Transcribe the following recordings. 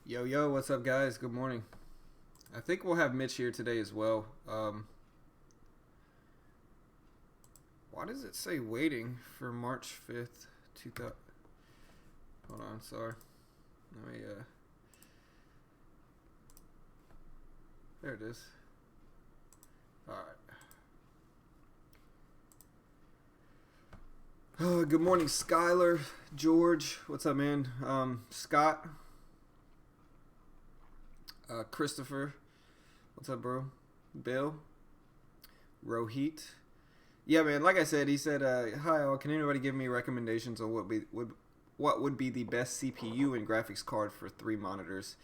Yo, yo, what's up, guys? Good morning. I think we'll have Mitch here today as well. Why does it say waiting for March 5th, 2000? Hold on, sorry. Let me, there it is. Alright. Good morning, Skylar, George. What's up, man? Scott. Christopher, what's up, bro? Bill, Rohit. Yeah, man. Like I said, he said, "Hi, all. Can anybody give me recommendations on what would be the best CPU and graphics card for 3 monitors?"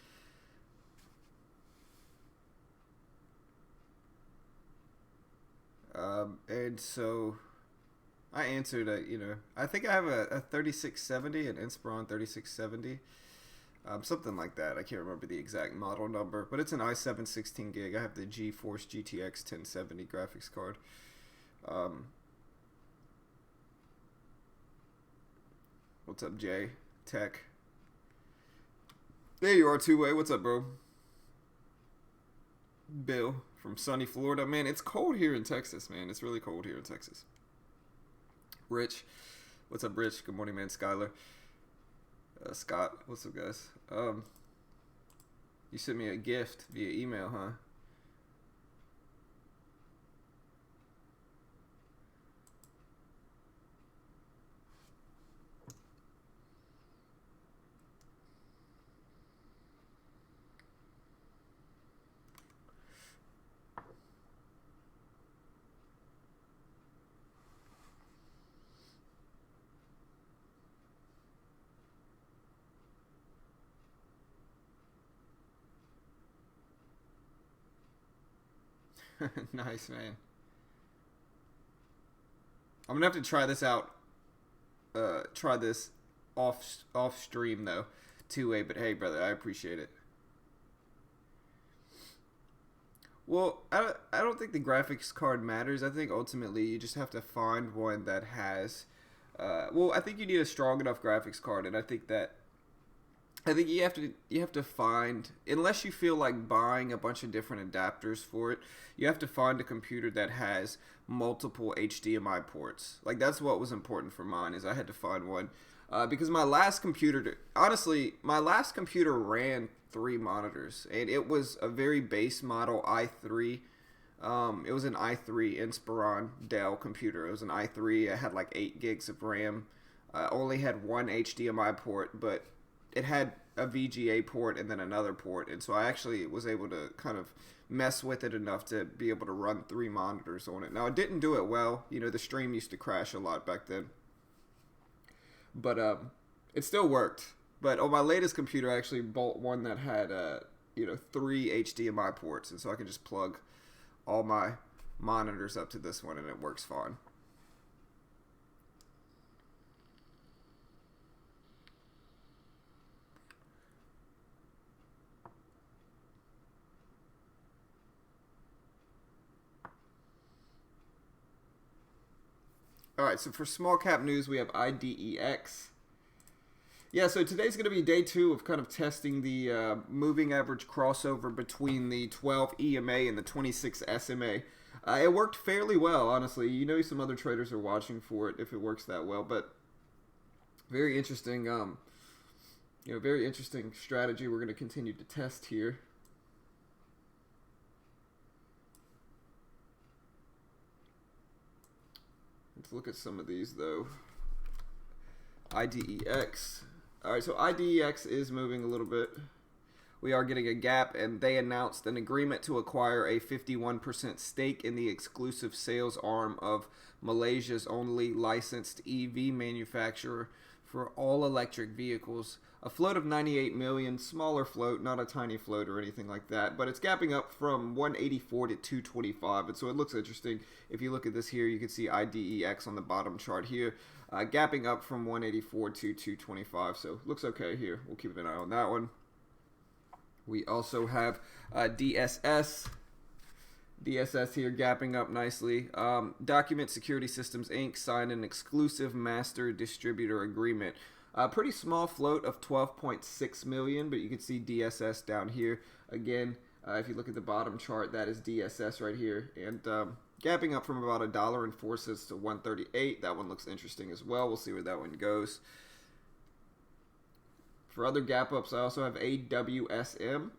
And so I answered, I think I have a 3670, an Inspiron 3670. Something like that. I can't remember the exact model number, but it's an i7 16 gig. I have the GeForce GTX 1070 graphics card. What's up, Jay? Tech. There you are, two-way. What's up, bro? Bill from sunny Florida. Man, it's cold here in Texas, man. It's really cold here in Texas. Rich. What's up, Rich? Good morning, man. Skylar. Scott, what's up, guys? You sent me a gift via email, huh? Nice, man. I'm gonna have to try this out. Try this off stream though, two-way. But hey, brother, I appreciate it. Well, I don't think the graphics card matters. I think ultimately you just have to find one that has. Well, I think you need a strong enough graphics card, and I think you have to find, unless you feel like buying a bunch of different adapters for it, you have to find a computer that has multiple HDMI ports. Like, that's what was important for mine, is I had to find one. Because my last computer, honestly, my last computer ran 3 monitors, and it was a very base model i3. It was an i3 Inspiron Dell computer. It was an i3. It had like 8 gigs of RAM. Only had one HDMI port, but it had a VGA port and then another port, and so I actually was able to kind of mess with it enough to be able to run 3 monitors on it. Now, it didn't do it well. The stream used to crash a lot back then, but it still worked. But on my latest computer, I actually bought one that had 3 HDMI ports, and so I can just plug all my monitors up to this one, and it works fine. All right, so for small cap news, we have IDEX. Yeah, so today's going to be day 2 of kind of testing the moving average crossover between the 12 EMA and the 26 SMA. It worked fairly well, honestly. Some other traders are watching for it if it works that well, but very interesting. Very interesting strategy. We're going to continue to test here. Let's look at some of these, though. IDEX. All right, so IDEX is moving a little bit. We are getting a gap, and they announced an agreement to acquire a 51% stake in the exclusive sales arm of Malaysia's only licensed EV manufacturer for all electric vehicles. A float of 98 million, smaller float, not a tiny float or anything like that, but it's gapping up from 184 to 225, and so it looks interesting. If you look at this here, you can see IDEX on the bottom chart here, gapping up from 184 to 225, so looks okay here. We'll keep an eye on that one. We also have DSS. DSS here gapping up nicely. Document Security Systems Inc. signed an exclusive master distributor agreement Pretty small float of 12.6 million, but you can see DSS down here. Again, if you look at the bottom chart, that is DSS right here. And gapping up from about $1.04 to 138. That one looks interesting as well. We'll see where that one goes. For other gap ups, I also have AWSM,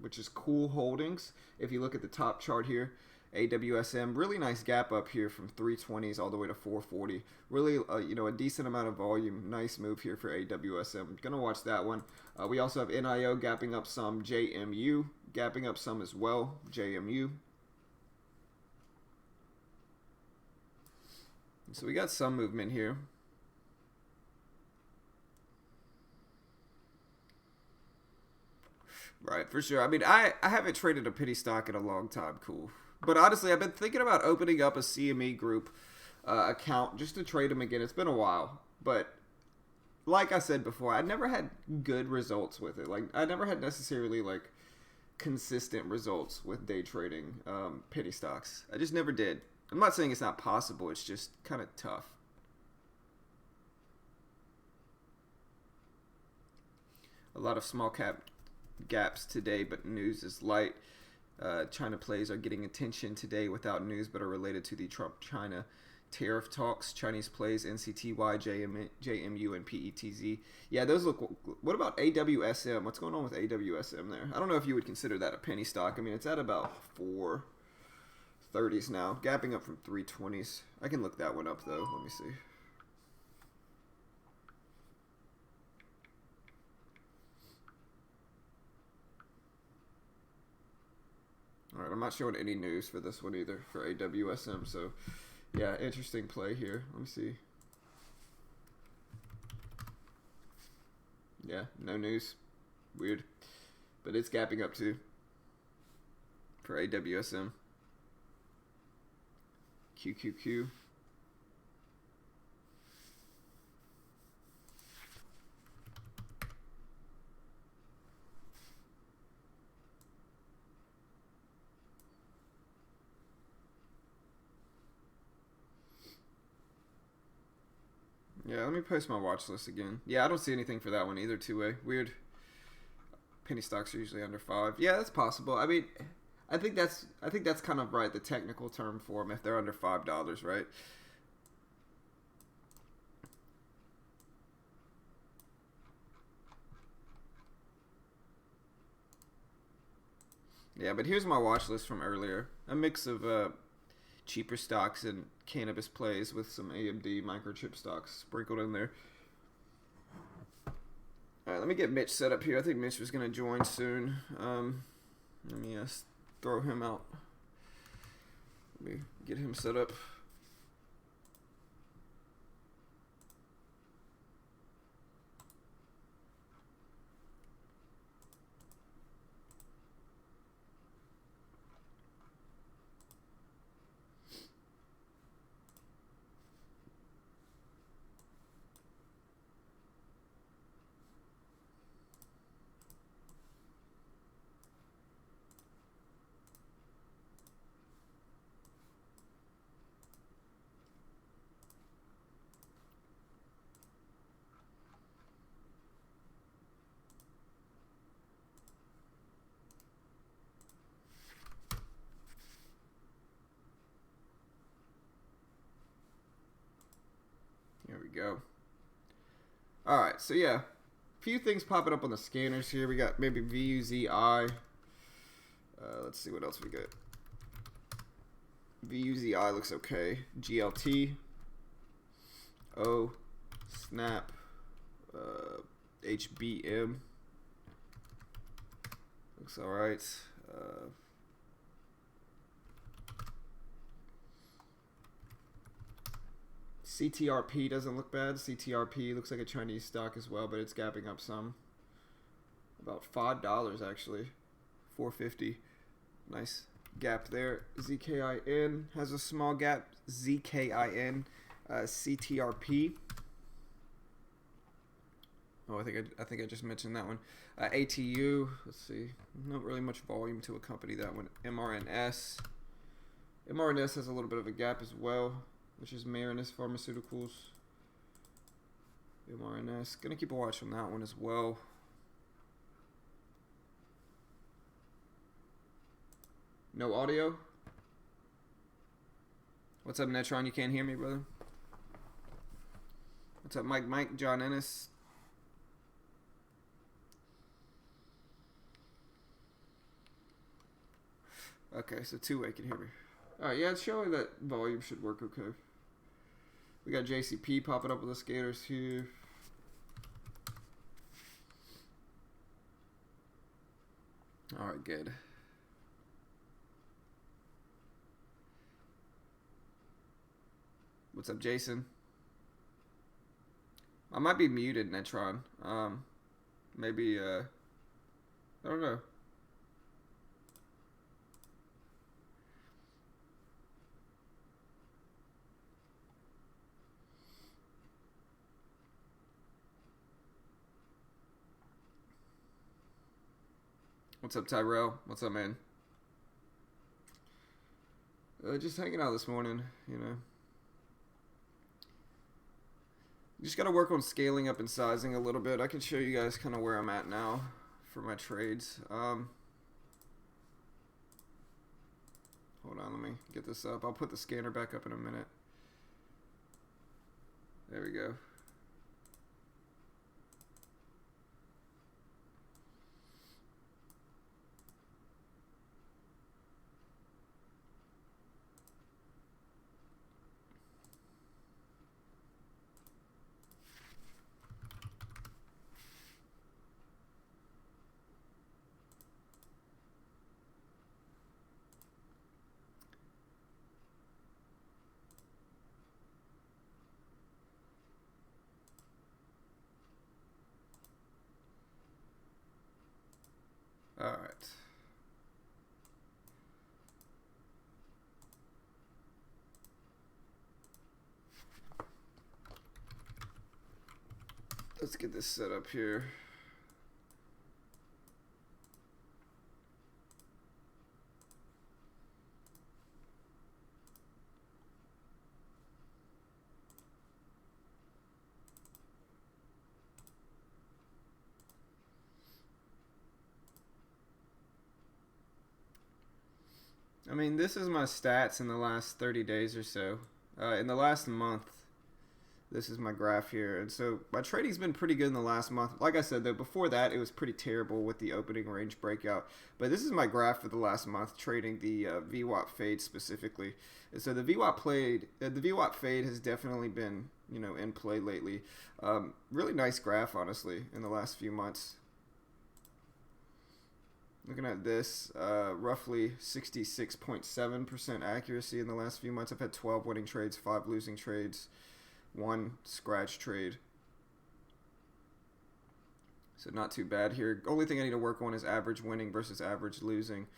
which is Cool Holdings. If you look at the top chart here, AWSM, really nice gap up here from 320s all the way to 440. Really, a decent amount of volume. Nice move here for AWSM. Gonna watch that one. We also have NIO gapping up some, JMU gapping up some as well, JMU. So we got some movement here. Right, for sure. I mean, I haven't traded a penny stock in a long time, cool. But honestly, I've been thinking about opening up a CME group account just to trade them again. It's been a while. But like I said before, I never had good results with it. Like, I never had necessarily, like, consistent results with day trading penny stocks. I just never did. I'm not saying it's not possible. It's just kind of tough. A lot of small cap gaps today, but news is light. China plays are getting attention today without news, but are related to the Trump-China tariff talks. Chinese plays, NCTY, JMU, and PETZ. Yeah, those look... What about AWSM? What's going on with AWSM there? I don't know if you would consider that a penny stock. I mean, it's at about 430s now, gapping up from 320s. I can look that one up, though. Let me see. Alright, I'm not showing any news for this one either, for AWSM, so yeah, interesting play here. Let me see. Yeah, no news. Weird. But it's gapping up too for AWSM. QQQ. Yeah, let me post my watch list again. Yeah, I don't see anything for that one either, two-way. Weird. Penny stocks are usually under 5. Yeah, that's possible. I mean, I think that's kind of right, the technical term for them, if they're under $5, right? Yeah, but here's my watch list from earlier. A mix of cheaper stocks and cannabis plays with some AMD microchip stocks sprinkled in there. Alright, let me get Mitch set up here. I think Mitch was going to join soon. Let me throw him out. Let me get him set up. There we go. Alright, so yeah. A few things popping up on the scanners here. We got maybe VUZI. Let's see what else we got. VUZI looks okay. GLT. O. Snap. HBM. Looks alright. CTRP doesn't look bad. CTRP looks like a Chinese stock as well, but it's gapping up some. About $5 actually. $4.50. Nice gap there. ZKIN has a small gap. ZKIN. CTRP. Oh, I think I just mentioned that one. ATU. Let's see. Not really much volume to accompany that one. MRNS. MRNS has a little bit of a gap as well, which is Marinus Pharmaceuticals. MRNS. Gonna keep a watch on that one as well. No audio? What's up, Netron? You can't hear me, brother? What's up, Mike, John Ennis? Okay, so two-way can hear me. Alright, yeah, it's showing that volume should work okay. We got JCP popping up with the scanners here. Alright, good. What's up, Jason? I might be muted, Netron. Maybe, I don't know. What's up, Tyrell? What's up, man? Just hanging out this morning, you know. Just got to work on scaling up and sizing a little bit. I can show you guys kind of where I'm at now for my trades. Hold on, let me get this up. I'll put the scanner back up in a minute. There we go. All right. Let's get this set up here. I mean, this is my stats in the last 30 days or so. In the last month, this is my graph here. And so my trading's been pretty good in the last month. Like I said, though, before that, it was pretty terrible with the opening range breakout. But this is my graph for the last month, trading the VWAP fade specifically. And so the VWAP fade has definitely been, you know, in play lately. Really nice graph, honestly, in the last few months. Looking at this, roughly 66.7% accuracy in the last few months. I've had 12 winning trades, 5 losing trades, 1 scratch trade. So not too bad here. Only thing I need to work on is average winning versus average losing.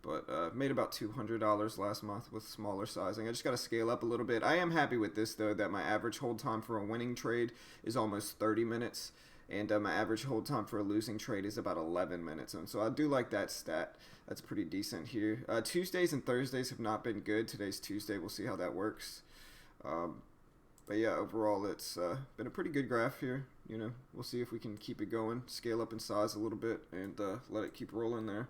But made about $200 last month with smaller sizing. I just got to scale up a little bit. I am happy with this, though, that my average hold time for a winning trade is almost 30 minutes. And my average hold time for a losing trade is about 11 minutes. And so I do like that stat. That's pretty decent here. Tuesdays and Thursdays have not been good. Today's Tuesday. We'll see how that works. But yeah, overall, it's been a pretty good graph here. You know, we'll see if we can keep it going, scale up in size a little bit, and let it keep rolling there.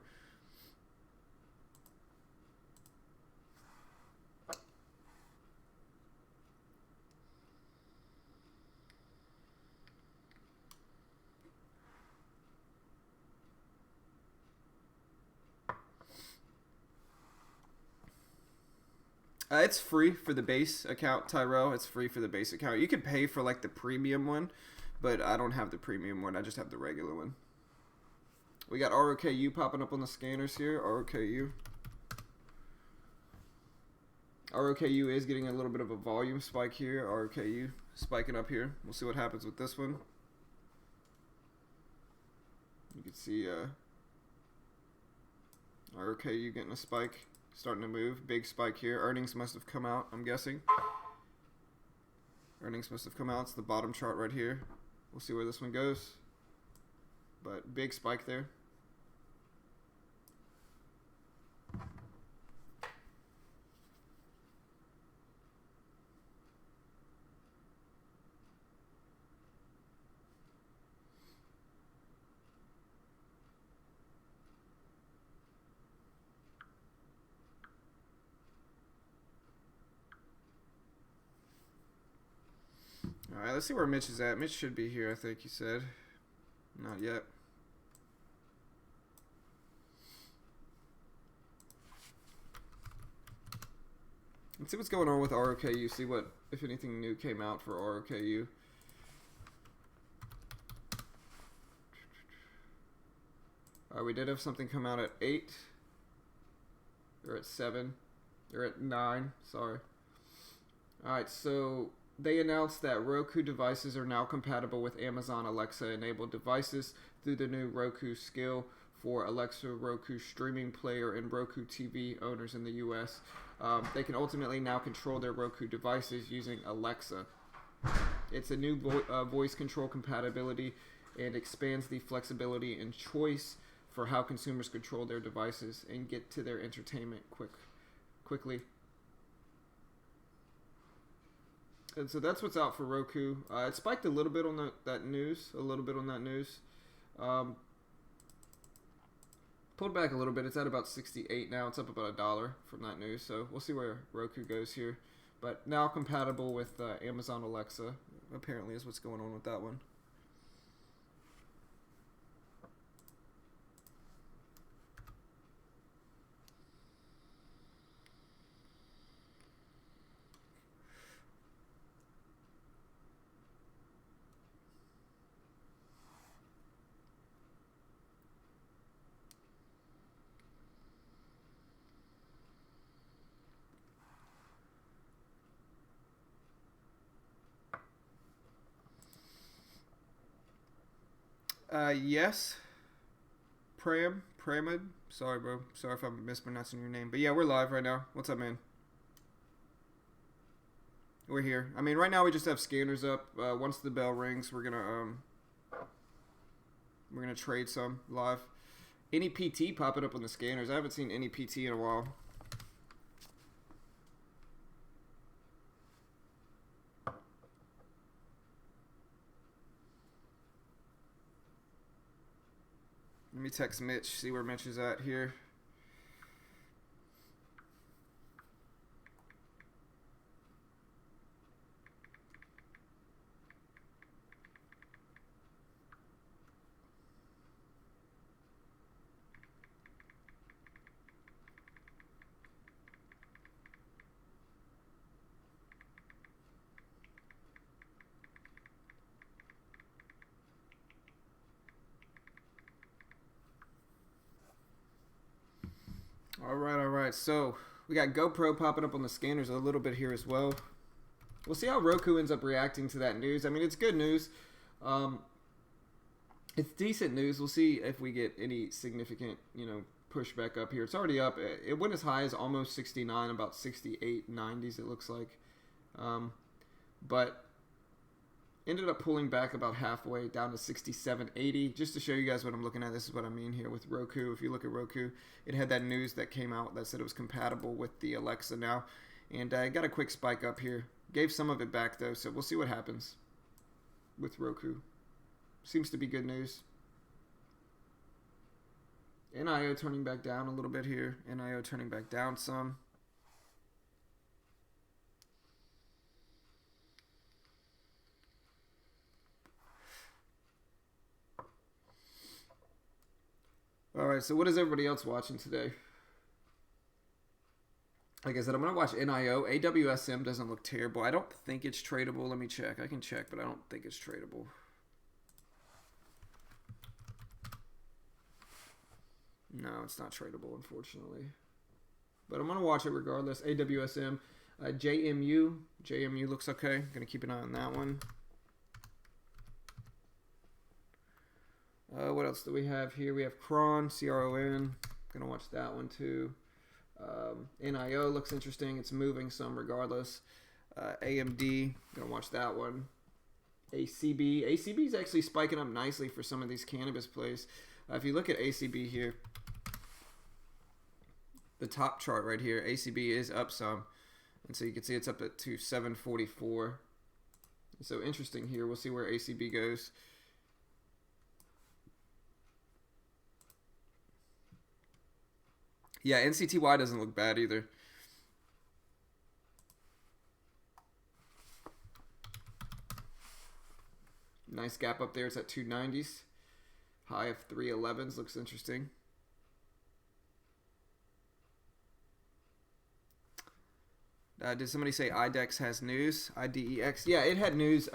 It's free for the base account, Tyrell. It's free for the base account. You can pay for like the premium one, but I don't have the premium one. I just have the regular one. We got ROKU popping up on the scanners here. ROKU. ROKU is getting a little bit of a volume spike here. ROKU spiking up here. We'll see what happens with this one. You can see ROKU getting a spike. Starting to move. Big spike here. Earnings must have come out, I'm guessing. Earnings must have come out. It's the bottom chart right here. We'll see where this one goes. But big spike there. Alright, let's see where Mitch is at. Mitch should be here, I think he said. Not yet. Let's see what's going on with ROKU. See what, if anything new came out for ROKU. We did have something come out at 8. Or at 7. Or at 9, sorry. Alright, so they announced that Roku devices are now compatible with Amazon Alexa enabled devices through the new Roku skill for Alexa Roku streaming player and Roku TV owners in the US. They can ultimately now control their Roku devices using Alexa. It's a new voice control compatibility and expands the flexibility and choice for how consumers control their devices and get to their entertainment quickly. And so that's what's out for Roku. It spiked a little bit on that news. Pulled back a little bit. It's at about 68 now. It's up about $1 from that news. So we'll see where Roku goes here. But now compatible with Amazon Alexa, apparently, is what's going on with that one. Yes. Pramid. Sorry, bro. Sorry if I'm mispronouncing your name. But yeah, we're live right now. What's up, man? We're here. I mean, right now we just have scanners up. Once the bell rings, we're gonna trade some live. Any PT popping up on the scanners? I haven't seen any PT in a while. Let me text Mitch, see where Mitch is at here. All right. So we got GoPro popping up on the scanners a little bit here as well. We'll see how Roku ends up reacting to that news. I mean, it's good news. It's decent news. We'll see if we get any significant, pushback up here. It's already up. It went as high as almost 69, about 68, 90s it looks like. But ended up pulling back about halfway down to 67.80. Just to show you guys what I'm looking at, this is what I mean here with Roku. If you look at Roku, it had that news that came out that said it was compatible with the Alexa now. And I got a quick spike up here. Gave some of it back though, so we'll see what happens with Roku. Seems to be good news. NIO turning back down a little bit here. NIO turning back down some. Alright, so what is everybody else watching today? Like I said, I'm going to watch NIO. AWSM doesn't look terrible. I don't think it's tradable. Let me check. I can check, but I don't think it's tradable. No, it's not tradable, unfortunately. But I'm going to watch it regardless. AWSM. JMU. JMU looks okay. Going to keep an eye on that one. What else do we have here? We have Cron, CRON. Gonna watch that one too. NIO looks interesting. It's moving some regardless. AMD. Gonna watch that one. ACB. ACB is actually spiking up nicely for some of these cannabis plays. If you look at ACB here, the top chart right here, ACB is up some. And so you can see it's up to 744. So interesting here. We'll see where ACB goes. Yeah, NCTY doesn't look bad either. Nice gap up there. It's at 290s. High of 311s. Looks interesting. Did somebody say IDEX has news? IDEX? Yeah, it had news.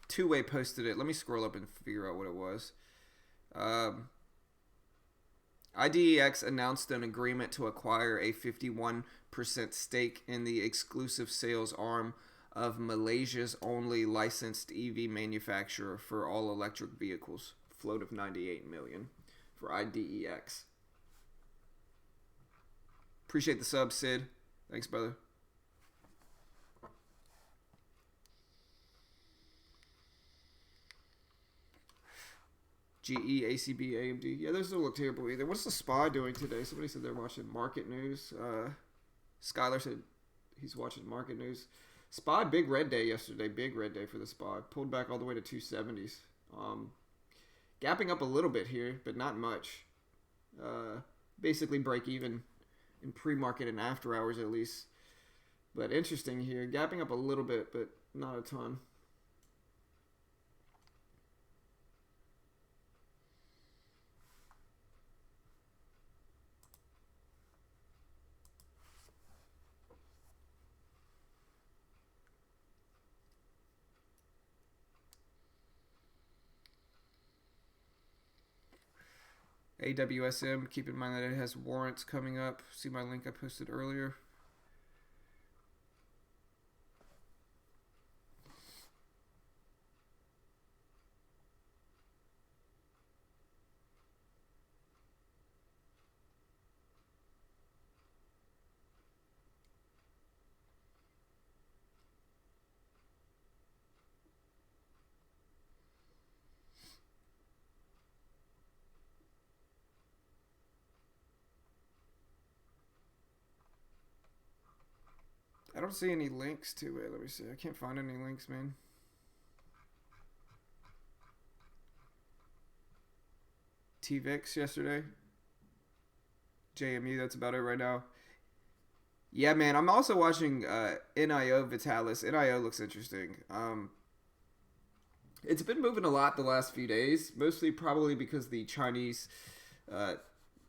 Two-way posted it. Let me scroll up and figure out what it was. IDEX announced an agreement to acquire a 51% stake in the exclusive sales arm of Malaysia's only licensed EV manufacturer for all electric vehicles. Float of 98 million for IDEX. Appreciate the sub, Sid. Thanks, brother. GE, ACB, AMD. Yeah, those don't look terrible either. What's the SPY doing today? Somebody said they're watching market news. Skylar said he's watching market news. SPY, big red day yesterday. Big red day for the SPY. Pulled back all the way to 270s. Gapping up a little bit here, but not much. Basically break even in pre-market and after hours at least. But interesting here. Gapping up a little bit, but not a ton. AWSM, keep in mind that it has warrants coming up. See my link I posted earlier. I don't see any links to it. Let me see. I can't find any links, man. TVIX yesterday. JMU, that's about it right now. Yeah, man. I'm also watching NIO Vitalis. NIO looks interesting. It's been moving a lot the last few days, mostly probably because the Chinese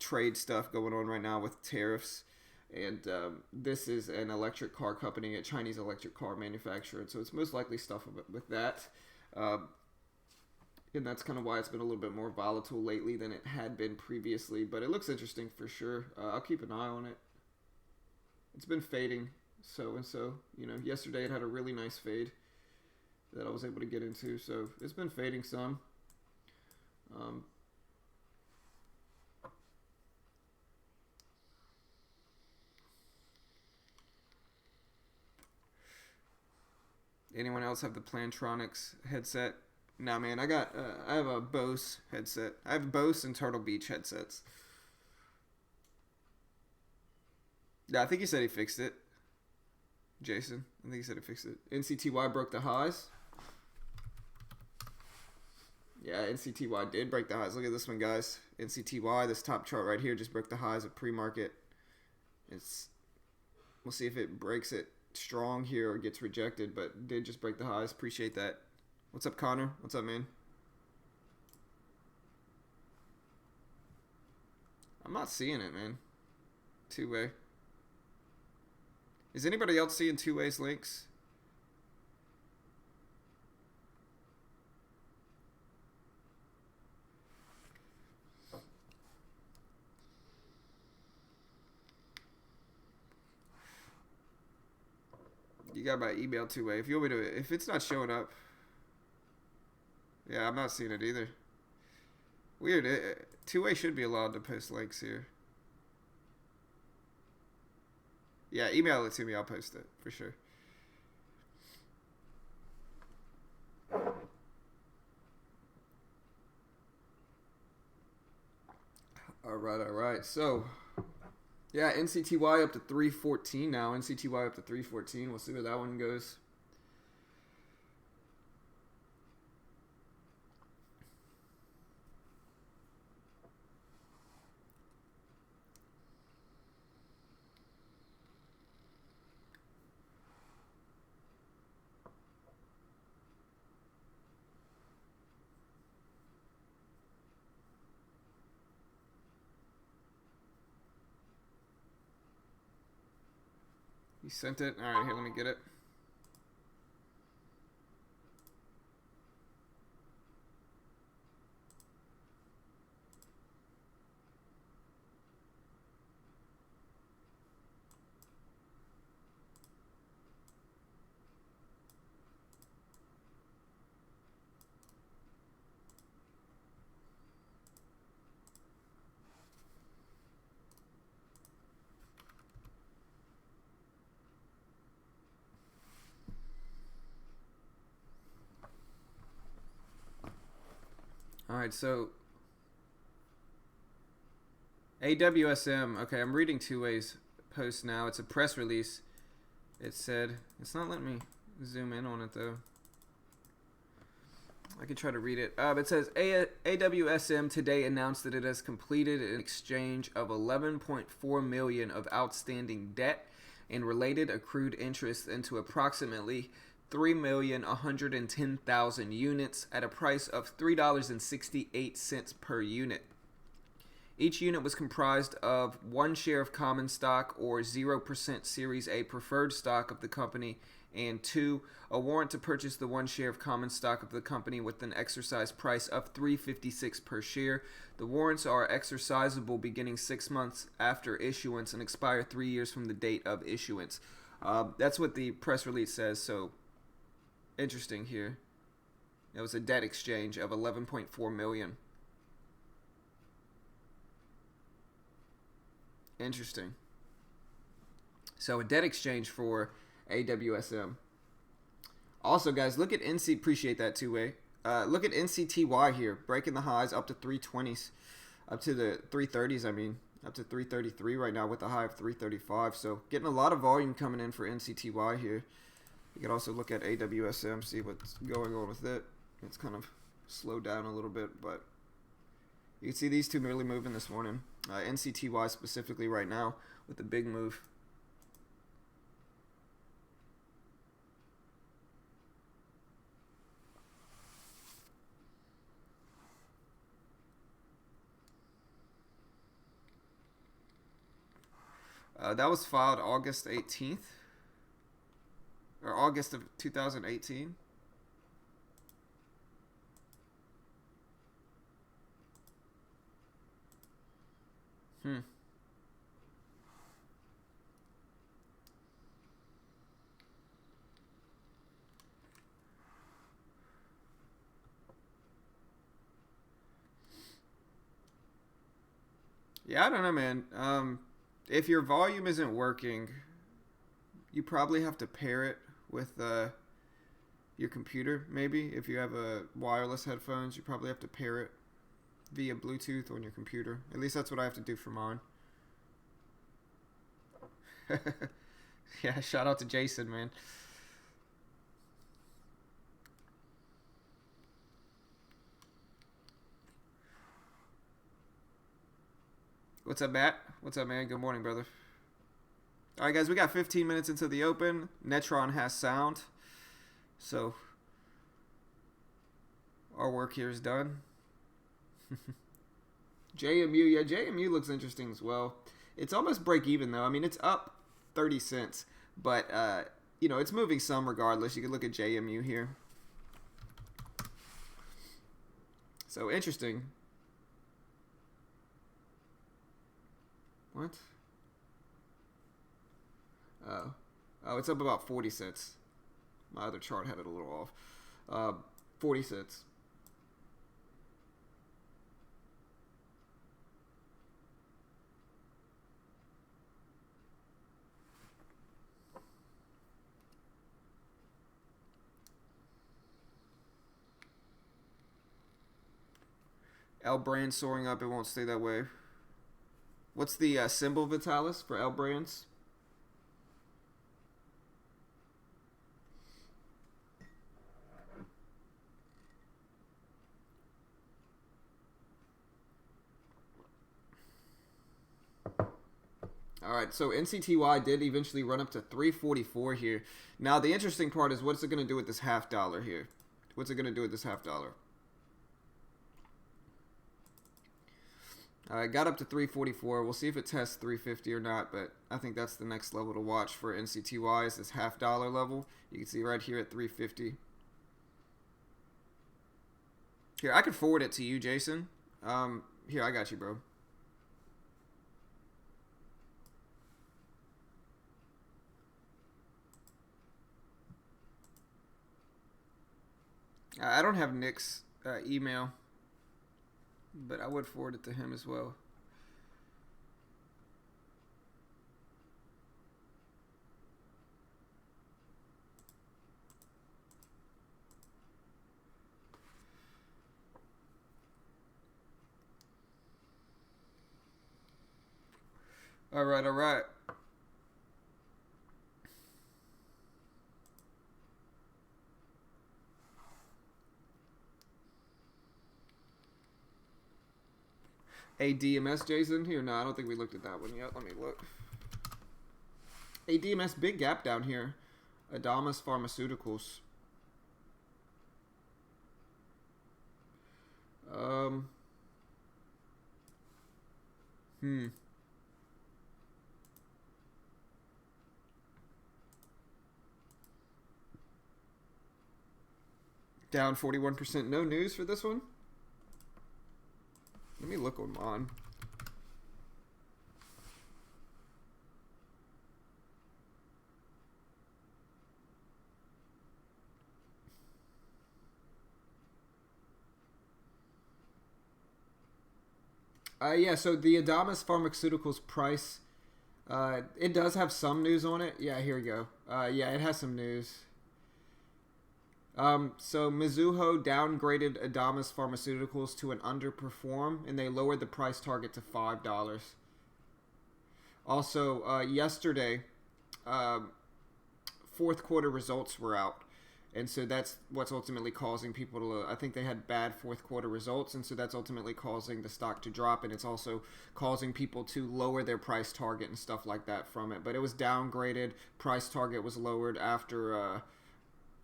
trade stuff going on right now with tariffs. And this is an electric car company, a Chinese electric car manufacturer. And so it's most likely stuff with that. And that's kind of why it's been a little bit more volatile lately than it had been previously. But it looks interesting for sure. I'll keep an eye on it. It's been fading so and so. You know, yesterday it had a really nice fade that I was able to get into. So it's been fading some. Anyone else have the Plantronics headset? Nah, man, I have a Bose headset. I have Bose and Turtle Beach headsets. Yeah, I think he said he fixed it. Jason, I think he said he fixed it. NCTY broke the highs. Yeah, NCTY did break the highs. Look at this one, guys. NCTY, this top chart right here, just broke the highs of pre-market. We'll see if it breaks it strong here or gets rejected, but did just break the highs. Appreciate that. What's up, Connor? What's up, man? I'm not seeing it, man. Two-way. Is anybody else seeing two-ways links? You got my email two-way. If you want me to, if it's not showing up, yeah, I'm not seeing it either. Weird. Two-way should be allowed to post links here. Yeah, email it to me. I'll post it for sure. All right. So, yeah, NCTY up to 314 now. NCTY up to 314. We'll see where that one goes. You sent it? All right, here, let me get it. All right, so AWSM. Okay, I'm reading Two Way's post now. It's a press release. It said, it's not letting me zoom in on it though. I could try to read it. It says AWSM today announced that it has completed an exchange of 11.4 million of outstanding debt and related accrued interest into approximately 3,110,000 units at a price of $3.68 per unit. Each unit was comprised of 1 share of common stock or 0% Series A preferred stock of the company, and 2, a warrant to purchase the 1 share of common stock of the company with an exercise price of $3.56 per share. The warrants are exercisable beginning 6 months after issuance and expire 3 years from the date of issuance. That's what the press release says, so interesting here. It was a debt exchange of 11.4 million. Interesting. So a debt exchange for AWSM. Also, guys, look at appreciate that two-way. Look at NCTY here, breaking the highs up to 320s, up to the 330s, I mean, up to 333 right now with a high of 335. So getting a lot of volume coming in for NCTY here. You can also look at AWSM, see what's going on with it. It's kind of slowed down a little bit, but you can see these two really moving this morning. NCTY specifically right now with the big move. That was filed August 18th. Or August of 2018. Yeah, I don't know, man. If your volume isn't working, you probably have to pair it with your computer, maybe. If you have a wireless headphones, you probably have to pair it via Bluetooth on your computer. At least that's what I have to do for mine. Yeah, shout out to Jason, man. What's up, Matt? What's up, man? Good morning, brother. All right, guys, we got 15 minutes into the open. Netron has sound, so our work here is done. JMU, yeah, JMU looks interesting as well. It's almost break even though. I mean, it's up 30 cents, but you know, it's moving some regardless. You can look at JMU here. So interesting. What? Oh, it's up about 40 cents. My other chart had it a little off. 40 cents. L brand soaring up. It won't stay that way. What's the symbol, Vitalis, for L brands? All right, so NCTY did eventually run up to 344 here. Now, the interesting part is what's it going to do with this $0.50 here? What's it going to do with this $0.50? Got up to 344. We'll see if it tests 350 or not, but I think that's the next level to watch for NCTY is this $0.50 level. You can see right here at 350. Here, I could forward it to you, Jason. Here, I got you, bro. I don't have Nick's email, but I would forward it to him as well. All right, all right. ADMS, Jason? Here, no, I don't think we looked at that one yet. Let me look. ADMS, big gap down here. Adamas Pharmaceuticals. Down 41%. No news for this one? Let me look on. Yeah, so the Adamas Pharmaceuticals price, it does have some news on it. Yeah, here we go. Yeah, it has some news. So Mizuho downgraded Adamas Pharmaceuticals to an underperform, and they lowered the price target to $5. Also, yesterday, fourth quarter results were out, and so that's what's ultimately causing people to. I think they had bad fourth quarter results, and so that's ultimately causing the stock to drop, and it's also causing people to lower their price target and stuff like that from it. But it was downgraded. Price target was lowered after.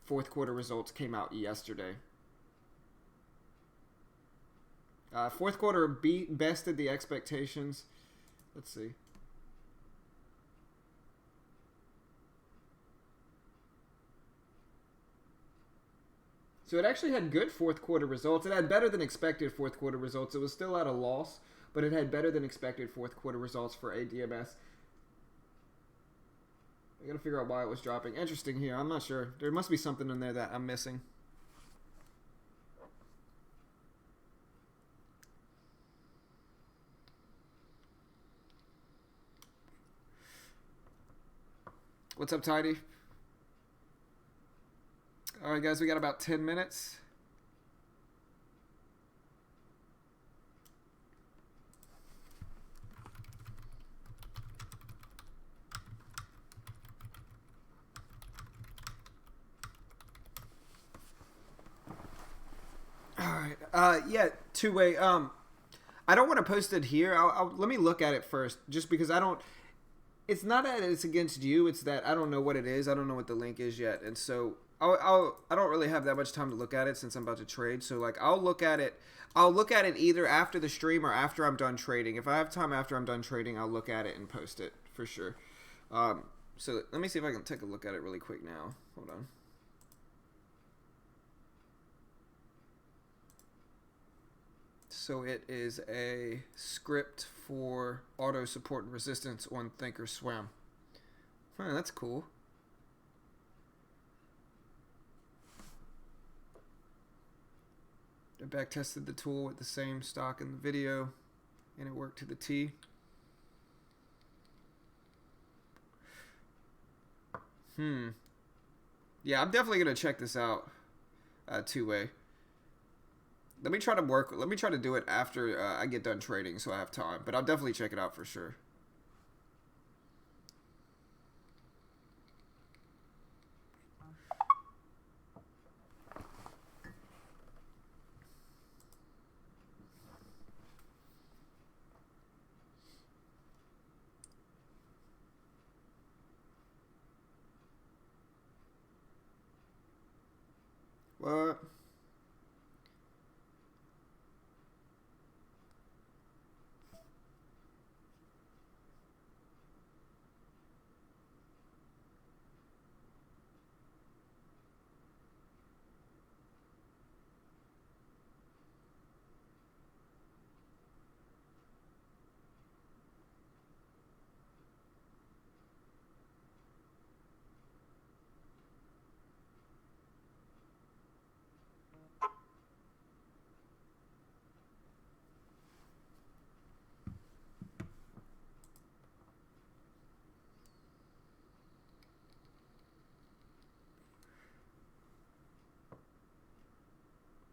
Fourth quarter results came out yesterday. Fourth quarter bested the expectations. Let's see. So it actually had good fourth quarter results. It had better than expected fourth quarter results. It was still at a loss, but it had better than expected fourth quarter results for ADMS. I gotta figure out why it was dropping. Interesting here. I'm not sure. There must be something in there that I'm missing. What's up, Tidy? All right, guys, we got about 10 minutes. Yeah, two-way. I don't want to post it here. Let me look at it first, just because I don't. It's not that it's against you. It's that I don't know what it is. I don't know what the link is yet, and so I don't really have that much time to look at it since I'm about to trade. So like I'll look at it. I'll look at it either after the stream or after I'm done trading. If I have time after I'm done trading, I'll look at it and post it for sure. So let me see if I can take a look at it really quick now. Hold on. So it is a script for auto support and resistance on Thinkorswim. Huh, that's cool. I back tested the tool with the same stock in the video, and it worked to the T. Yeah, I'm definitely gonna check this out. Two-way. Let me try to do it after I get done trading so I have time. But I'll definitely check it out for sure. What?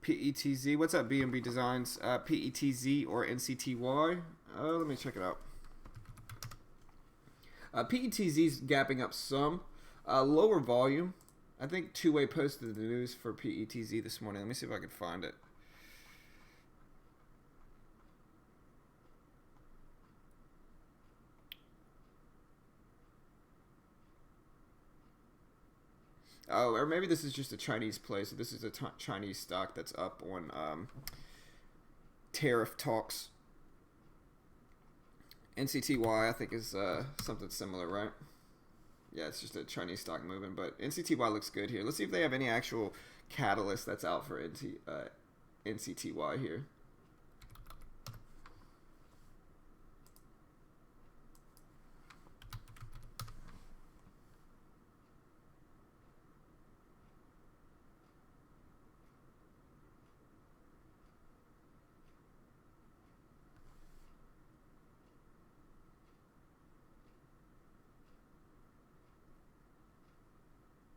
PETZ. What's up, BNB Designs? PETZ or NCTY? Let me check it out. PETZ's gapping up some. Lower volume. I think Two-Way posted the news for PETZ this morning. Let me see if I can find it. Oh, or maybe this is just a Chinese play. So this is a Chinese stock that's up on tariff talks. NCTY, I think, is something similar, right? Yeah, it's just a Chinese stock moving, but NCTY looks good here. Let's see if they have any actual catalyst that's out for NCTY here.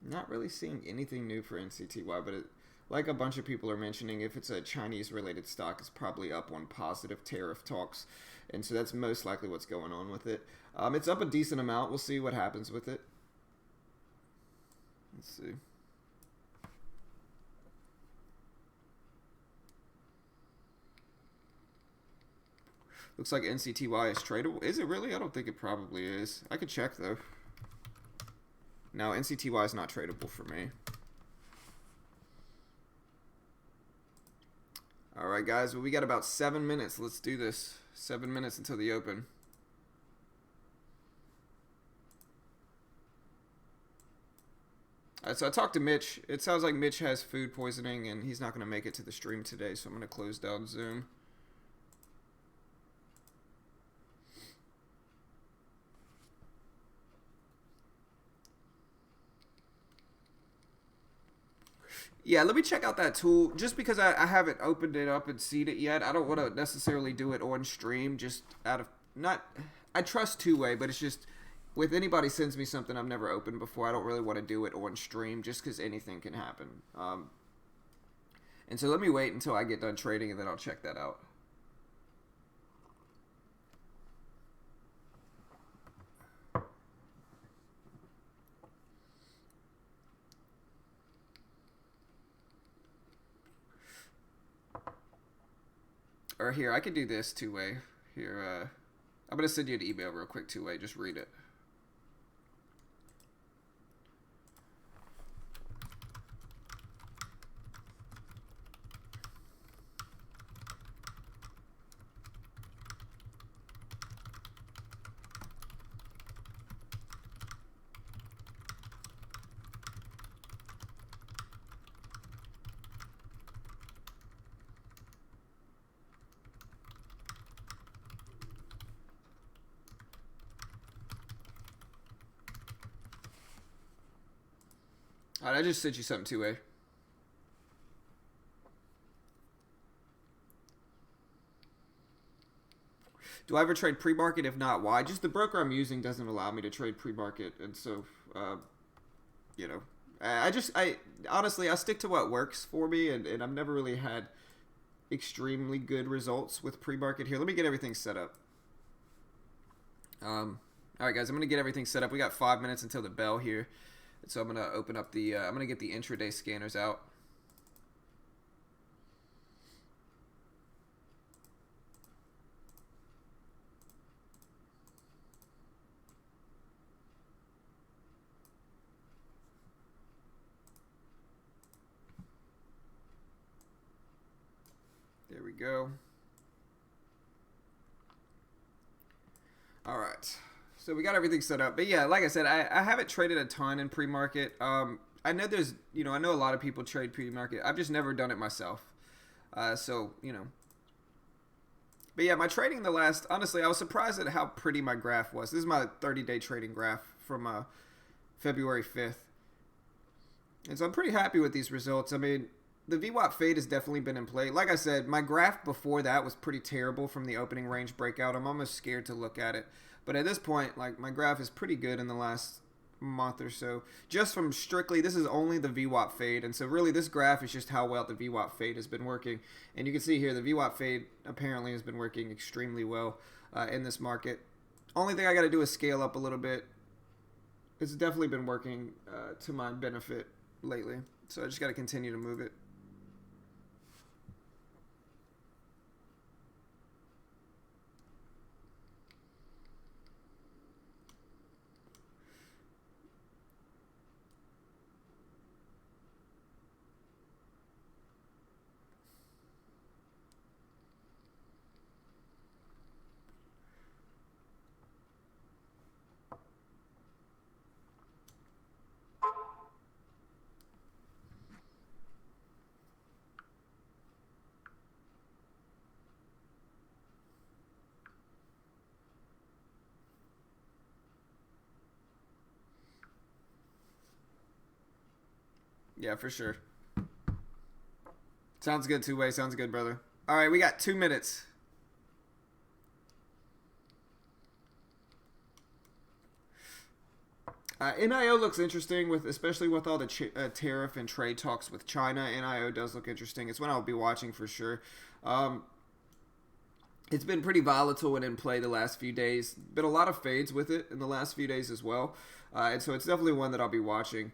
Not really seeing anything new for NCTY, but like a bunch of people are mentioning, if it's a Chinese-related stock, it's probably up on positive tariff talks, and so that's most likely what's going on with it. It's up a decent amount. We'll see what happens with it. Let's see. Looks like NCTY is tradable. Is it really? I don't think it probably is. I could check, though. No, NCTY is not tradable for me. All right, guys. Well, we got about 7 minutes. Let's do this. 7 minutes until the open. All right, so I talked to Mitch. It sounds like Mitch has food poisoning, and he's not going to make it to the stream today, so I'm going to close down Zoom. Yeah, let me check out that tool. Just because I haven't opened it up and seen it yet, I don't want to necessarily do it on stream. Just out of I trust Two-Way, but it's just with anybody sends me something I've never opened before, I don't really want to do it on stream just because anything can happen. And so let me wait until I get done trading, and then I'll check that out. Or here, I could do this Two-Way. Here, I'm going to send you an email real quick, Two-Way. Just read it. Alright, I just sent you something, Two-Way. Do I ever trade pre-market? If not, why? Just the broker I'm using doesn't allow me to trade pre-market, and so, you know, I honestly, I stick to what works for me, and I've never really had extremely good results with pre-market. Here, let me get everything set up. Alright, guys, I'm going to get everything set up. We got 5 minutes until the bell here. So I'm going to open up the, I'm going to get the intraday scanners out. There we go. All right. So we got everything set up. But yeah, like I said, I haven't traded a ton in pre-market. I know there's, you know, I know a lot of people trade pre-market. I've just never done it myself. So, you know. But yeah, my trading honestly, I was surprised at how pretty my graph was. This is my 30-day trading graph from February 5th. And so I'm pretty happy with these results. I mean, the VWAP fade has definitely been in play. Like I said, my graph before that was pretty terrible from the opening range breakout. I'm almost scared to look at it. But at this point, like, my graph is pretty good in the last month or so, just from strictly, this is only the VWAP fade, and so really this graph is just how well the VWAP fade has been working. And you can see here the VWAP fade apparently has been working extremely well in this market. Only thing I got to do is scale up a little bit. It's definitely been working to my benefit lately, so I just got to continue to move it. Yeah, for sure. Sounds good, two-way. Sounds good, brother. All right, we got 2 minutes. NIO looks interesting, especially with all the tariff and trade talks with China. NIO does look interesting. It's one I'll be watching for sure. It's been pretty volatile and in play the last few days. Been a lot of fades with it in the last few days as well. And so it's definitely one that I'll be watching.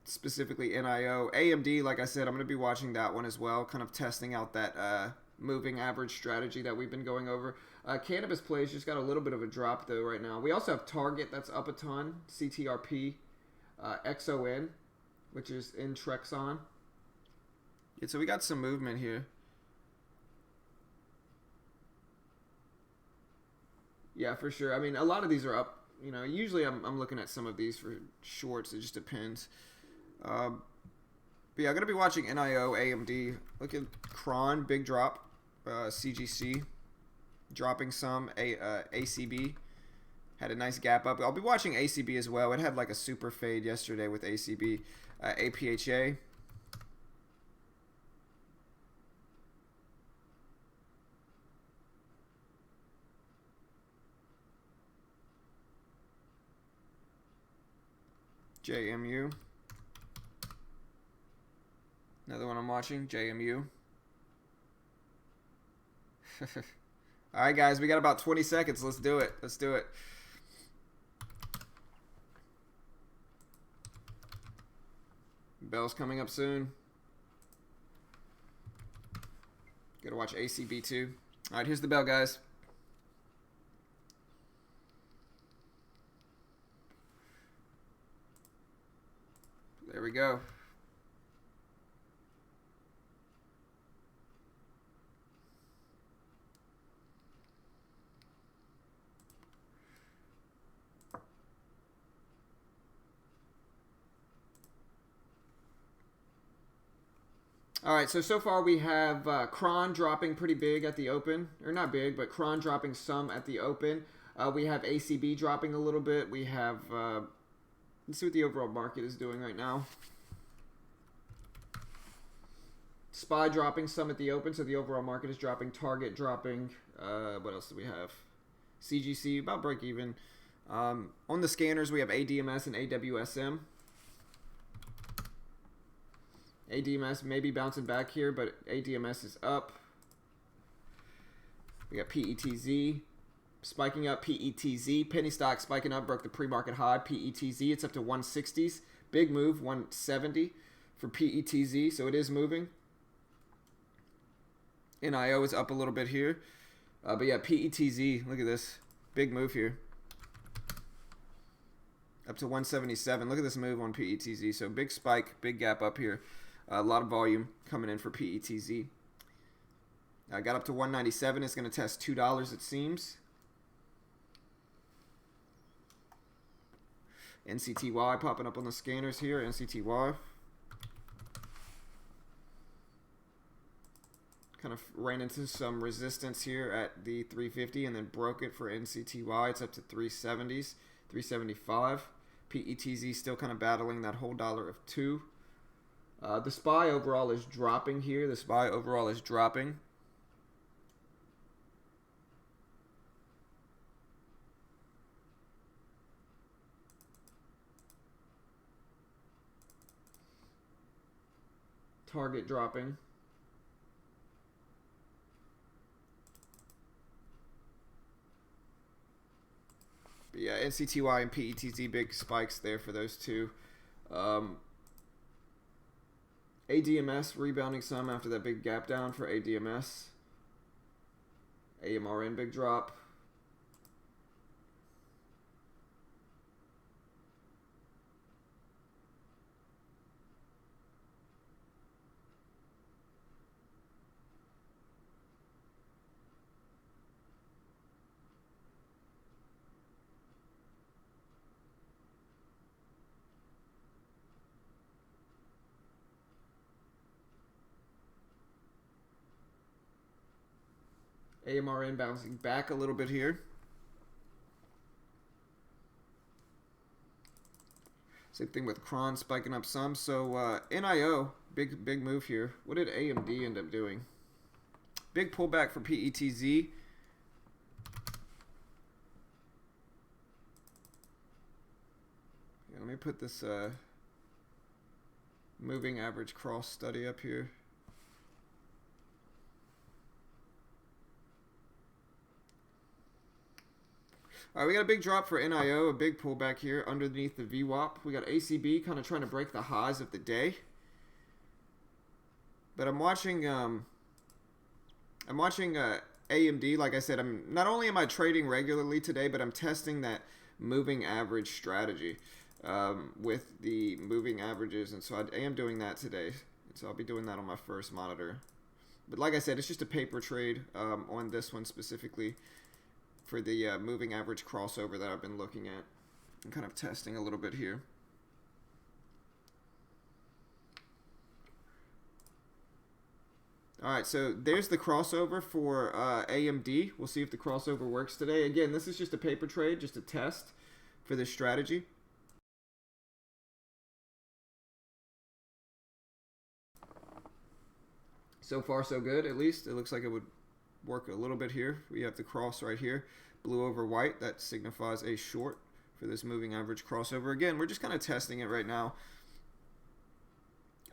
Specifically NIO. AMD, like I said, I'm going to be watching that one as well, kind of testing out that moving average strategy that we've been going over. Cannabis plays just got a little bit of a drop though right now. We also have Target that's up a ton, CTRP, XON, which is in Trexon. Yeah, so we got some movement here. Yeah, for sure. I mean, a lot of these are up. You know, usually I'm looking at some of these for shorts. It just depends. But yeah, I'm going to be watching NIO, AMD. Look at Cron, big drop. CGC, dropping some. ACB had a nice gap up. I'll be watching ACB as well. It had like a super fade yesterday with ACB. APHA. JMU. Another one I'm watching, JMU. All right, guys, we got about 20 seconds. Let's do it. Let's do it. Bell's coming up soon. Gotta watch ACB too. All right, here's the bell, guys. There we go. All right, so far we have Cron dropping pretty big at the open. Or not big, but Cron dropping some at the open. We have ACB dropping a little bit. We have, let's see what the overall market is doing right now. SPY dropping some at the open, so the overall market is dropping. Target dropping. What else do we have? CGC, about break even. On the scanners, we have ADMS and AWSM. ADMS maybe bouncing back here, but ADMS is up. We got PETZ spiking up. PETZ penny stock spiking up, broke the pre-market high. PETZ, it's up to 160s. Big move, 170 for PETZ, so it is moving. NIO is up a little bit here, but yeah, PETZ, look at this big move here, up to 177. Look at this move on PETZ. So big spike, big gap up here. A lot of volume coming in for PETZ. I got up to 197. It's going to test $2, it seems. NCTY popping up on the scanners here. NCTY. Kind of ran into some resistance here at the 350 and then broke it for NCTY. It's up to 370s, 375. PETZ still kind of battling that whole dollar of two. The SPY overall is dropping here. The SPY overall is dropping. target dropping. But yeah, NCTY and PETZ, big spikes there for those two. ADMS rebounding some after that big gap down for ADMS. AMRN big drop. AMRN bouncing back a little bit here. Same thing with Cron spiking up some. So NIO, big move here. What did AMD end up doing? Big pullback for PETZ. Yeah, let me put this moving average cross study up here. All right, we got a big drop for NIO, a big pullback here underneath the VWAP. We got ACB kind of trying to break the highs of the day. But I'm watching AMD. Like I said, not only am I trading regularly today, but I'm testing that moving average strategy with the moving averages, and so I am doing that today. So I'll be doing that on my first monitor. But like I said, it's just a paper trade on this one specifically for the moving average crossover that I've been looking at and kind of testing a little bit here. All right, so there's the crossover for AMD. We'll see if the crossover works today. Again, this is just a paper trade, just a test for this strategy. So far, so good, at least. It looks like it would work a little bit here. We have the cross right here, blue over white. That signifies a short for this moving average crossover. Again, we're just kind of testing it right now.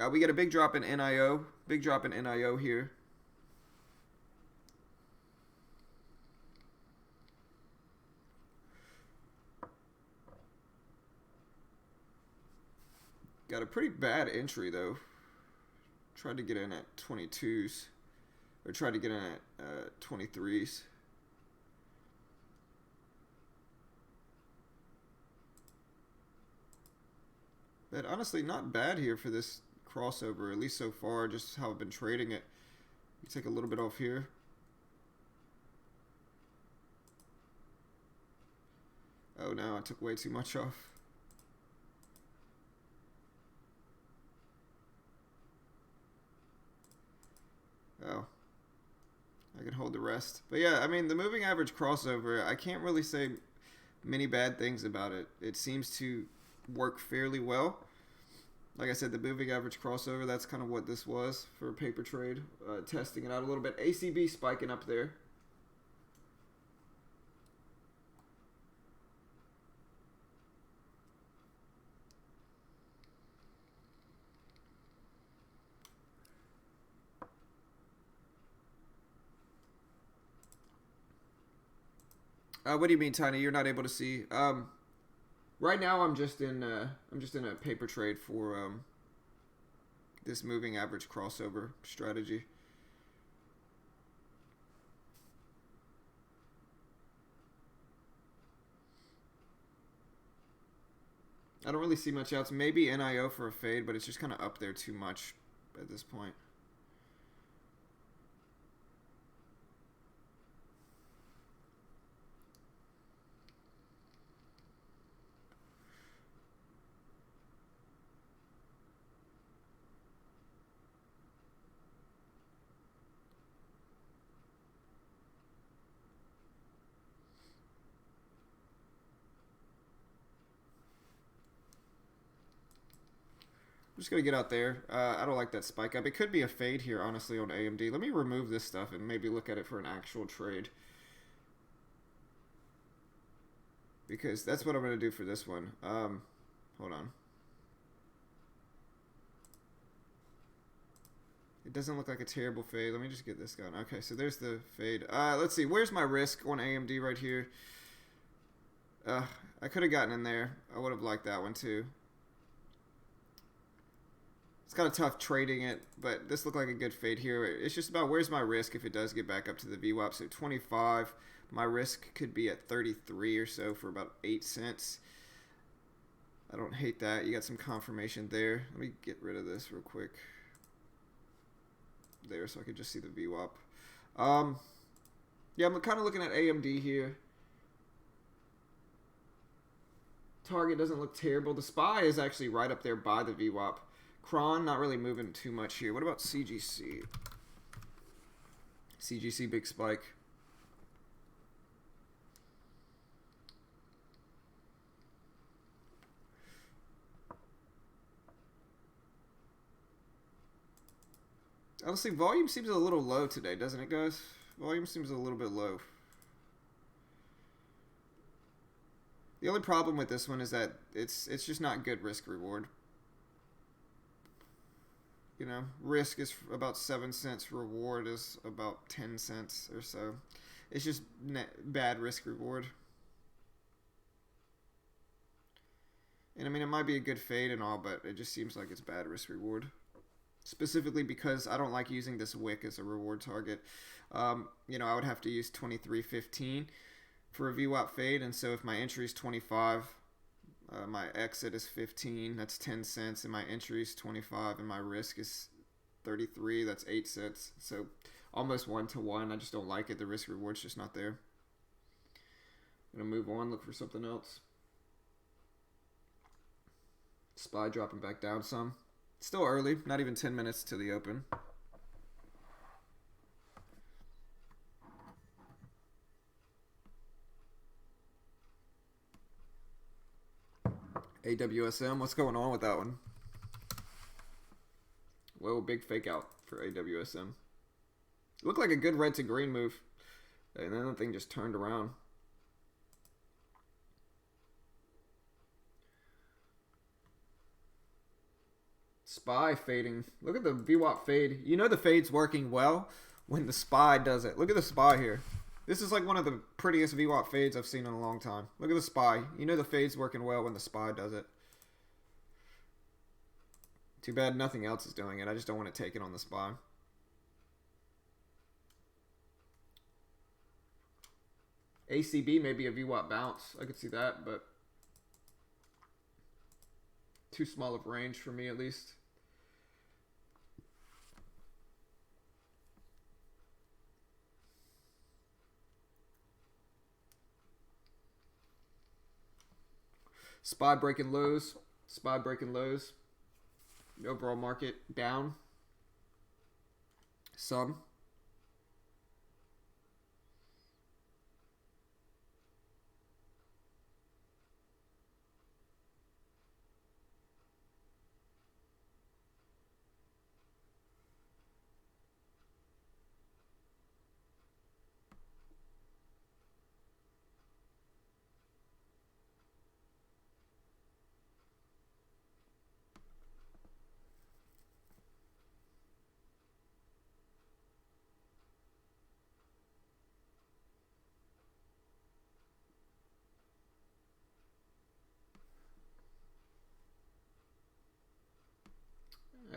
We get a big drop in NIO. Big drop in NIO here. Got a pretty bad entry though. Tried to get in at 22s. Or tried to get in at 23s. But honestly, not bad here for this crossover, at least so far, just how I've been trading it. You take a little bit off here. Oh no, I took way too much off. Oh. I can hold the rest. But yeah, I mean, the moving average crossover, I can't really say many bad things about it. It seems to work fairly well. Like I said, the moving average crossover, that's kind of what this was for a paper trade. Testing it out a little bit. ACB spiking up there. What do you mean, Tiny? You're not able to see? Right now, I'm just in a paper trade for this moving average crossover strategy. I don't really see much else. Maybe NIO for a fade, but it's just kind of up there too much at this point. I'm just going to get out there. I don't like that spike up. It could be a fade here, honestly, on AMD. Let me remove this stuff and maybe look at it for an actual trade. Because that's what I'm going to do for this one. Hold on. It doesn't look like a terrible fade. Let me just get this going. Okay, so there's the fade. Let's see. Where's my risk on AMD right here? I could have gotten in there. I would have liked that one too. It's kind of tough trading it, but this looked like a good fade here. It's just about where's my risk if it does get back up to the VWAP. So 25, my risk could be at 33 or so for about 8 cents. I don't hate that. You got some confirmation there. Let me get rid of this real quick. There, so I could just see the VWAP. Yeah, I'm kind of looking at AMD here. Target doesn't look terrible. The SPY is actually right up there by the VWAP. Cron, not really moving too much here. What about CGC? CGC, big spike. Honestly, volume seems a little low today, doesn't it, guys? Volume seems a little bit low. The only problem with this one is that it's just not good risk reward. You know, risk is about 7 cents, reward is about 10 cents or so. It's just bad risk reward. And I mean, it might be a good fade and all, but it just seems like it's bad risk reward. Specifically because I don't like using this wick as a reward target. You know, I would have to use 23.15 for a VWAP fade, and so if my entry is 25, my exit is 15, that's 10 cents, and my entry is 25, and my risk is 33, that's 8 cents. So almost 1-to-1. I just don't like it. The risk reward's just not there. I'm gonna move on, look for something else. SPY dropping back down some. Still early, not even 10 minutes to the open. AWSM, what's going on with that one? Whoa, big fake out for AWSM. Looked like a good red to green move, and then the thing just turned around. SPY fading. Look at the VWAP fade. You know the fade's working well when the SPY does it. Look at the SPY here. This is like one of the prettiest VWAP fades I've seen in a long time. Look at the SPY. You know the fade's working well when the SPY does it. Too bad nothing else is doing it. I just don't want to take it on the SPY. ACB may be a VWAP bounce. I could see that, but too small of range for me at least. SPY breaking lows. SPY breaking lows. The overall market down. Some.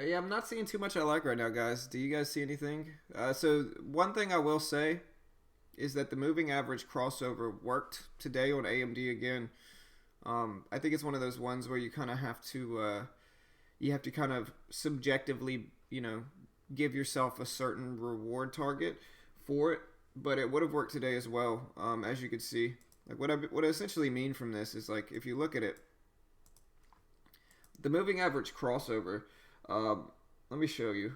Yeah, I'm not seeing too much I like right now, guys. Do you guys see anything? So one thing I will say is that the moving average crossover worked today on AMD again. I think it's one of those ones where you kind of have to kind of subjectively, you know, give yourself a certain reward target for it. But it would have worked today as well, as you could see. Like what I essentially mean from this is, like, if you look at it, the moving average crossover. Let me show you.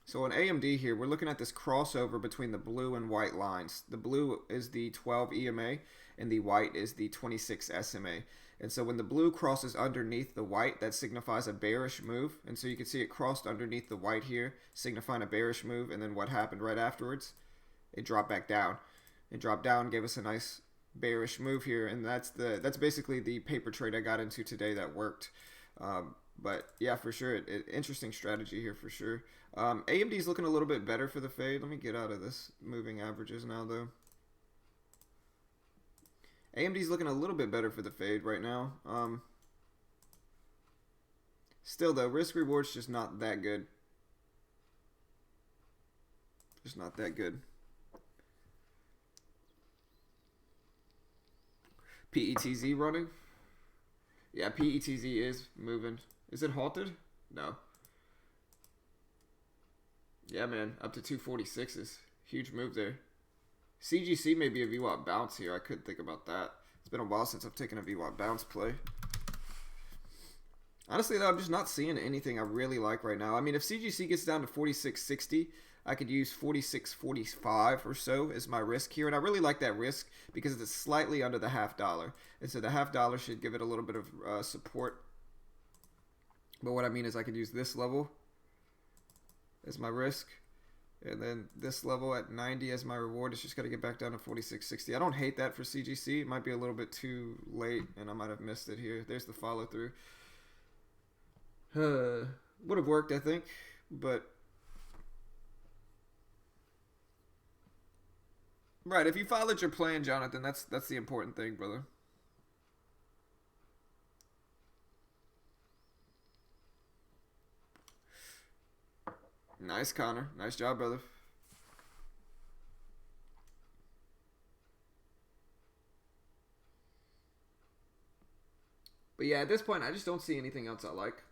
So on AMD here, we're looking at this crossover between the blue and white lines. The blue is the 12 EMA and the white is the 26 SMA. And so when the blue crosses underneath the white, that signifies a bearish move. And so you can see it crossed underneath the white here, signifying a bearish move. And then what happened right afterwards? It dropped back down. It dropped down, gave us a nice bearish move here. And that's basically the paper trade I got into today that worked. But yeah, for sure, interesting strategy here for sure. AMD's looking a little bit better for the fade. Let me get out of this moving averages now though. AMD's looking a little bit better for the fade right now. Still though, risk reward's just not that good. Just not that good. PETZ running? Yeah, PETZ is moving. Is it halted? No. Yeah, man, up to 246s. Huge move there. CGC may be a VWAP bounce here. I could think about that. It's been a while since I've taken a VWAP bounce play. Honestly, though, I'm just not seeing anything I really like right now. I mean, if CGC gets down to 46.60, I could use 46.45 or so as my risk here. And I really like that risk because it's slightly under the $0.50. And so the $0.50 should give it a little bit of support. But what I mean is I could use this level as my risk. And then this level at 90 as my reward. It's just got to get back down to 46.60. I don't hate that for CGC. It might be a little bit too late, and I might have missed it here. There's the follow through. Would have worked, I think, but right. If you followed your plan, Jonathan, that's the important thing, brother. Nice, Connor. Nice job, brother. But yeah, at this point, I just don't see anything else I like.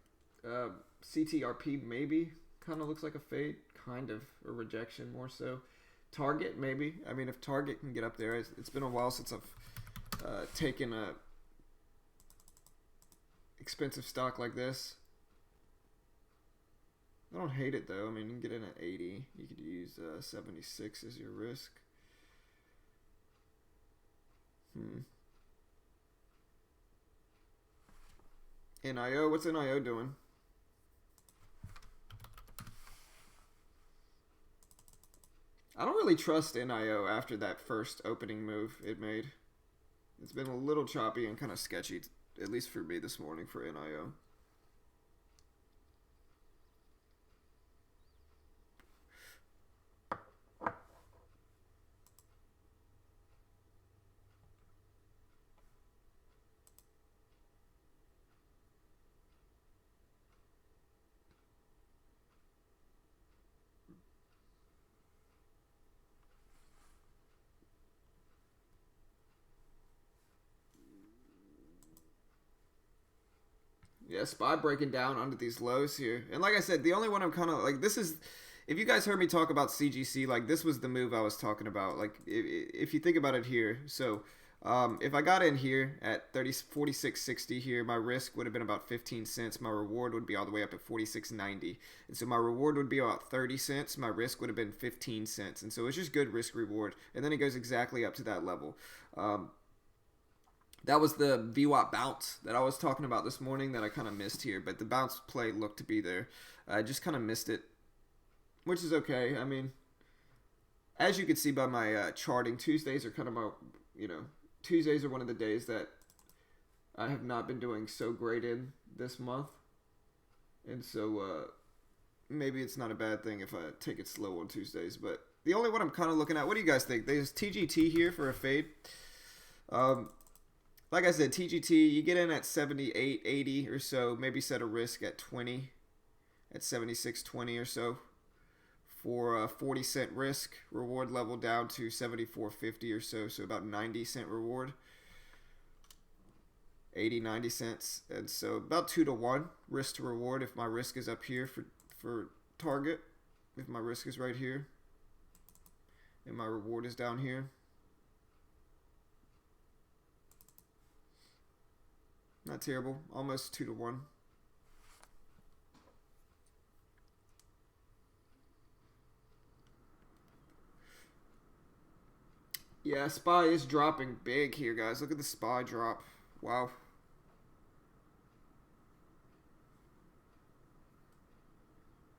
CTRP maybe kind of looks like a fade, kind of a rejection more so. Target maybe. I mean, if Target can get up there, it's been a while since I've taken a expensive stock like this. I don't hate it though. I mean, you can get in at 80. You could use 76 as your risk. NIO, what's NIO doing? I don't really trust NIO after that first opening move it made. It's been a little choppy and kind of sketchy, at least for me this morning for NIO. Yeah, SPY breaking down under these lows here. And like I said, the only one I'm kind of like, this is, if you guys heard me talk about CGC, like this was the move I was talking about. Like if you think about it here, so if I got in here at 46.60 here, my risk would have been about 15 cents. My reward would be all the way up at 46.90. And so my reward would be about 30 cents. My risk would have been 15 cents. And so it's just good risk reward. And then it goes exactly up to that level. That was the VWAP bounce that I was talking about this morning that I kind of missed here. But the bounce play looked to be there. I just kind of missed it, which is okay. I mean, as you can see by my charting, Tuesdays are kind of my, Tuesdays are one of the days that I have not been doing so great in this month. And so maybe it's not a bad thing if I take it slow on Tuesdays. But the only one I'm kind of looking at, what do you guys think? There's TGT here for a fade. Like I said, TGT, you get in at 78, 80 or so. Maybe set a risk at 20, at 76.20 or so for a 40-cent risk. Reward level down to 74.50 or so, so about 90-cent reward. 80, 90 cents. And so about 2 to 1 risk to reward if my risk is up here for target. If my risk is right here and my reward is down here. Not terrible. Almost 2 to 1. Yeah, SPY is dropping big here, guys. Look at the SPY drop. Wow.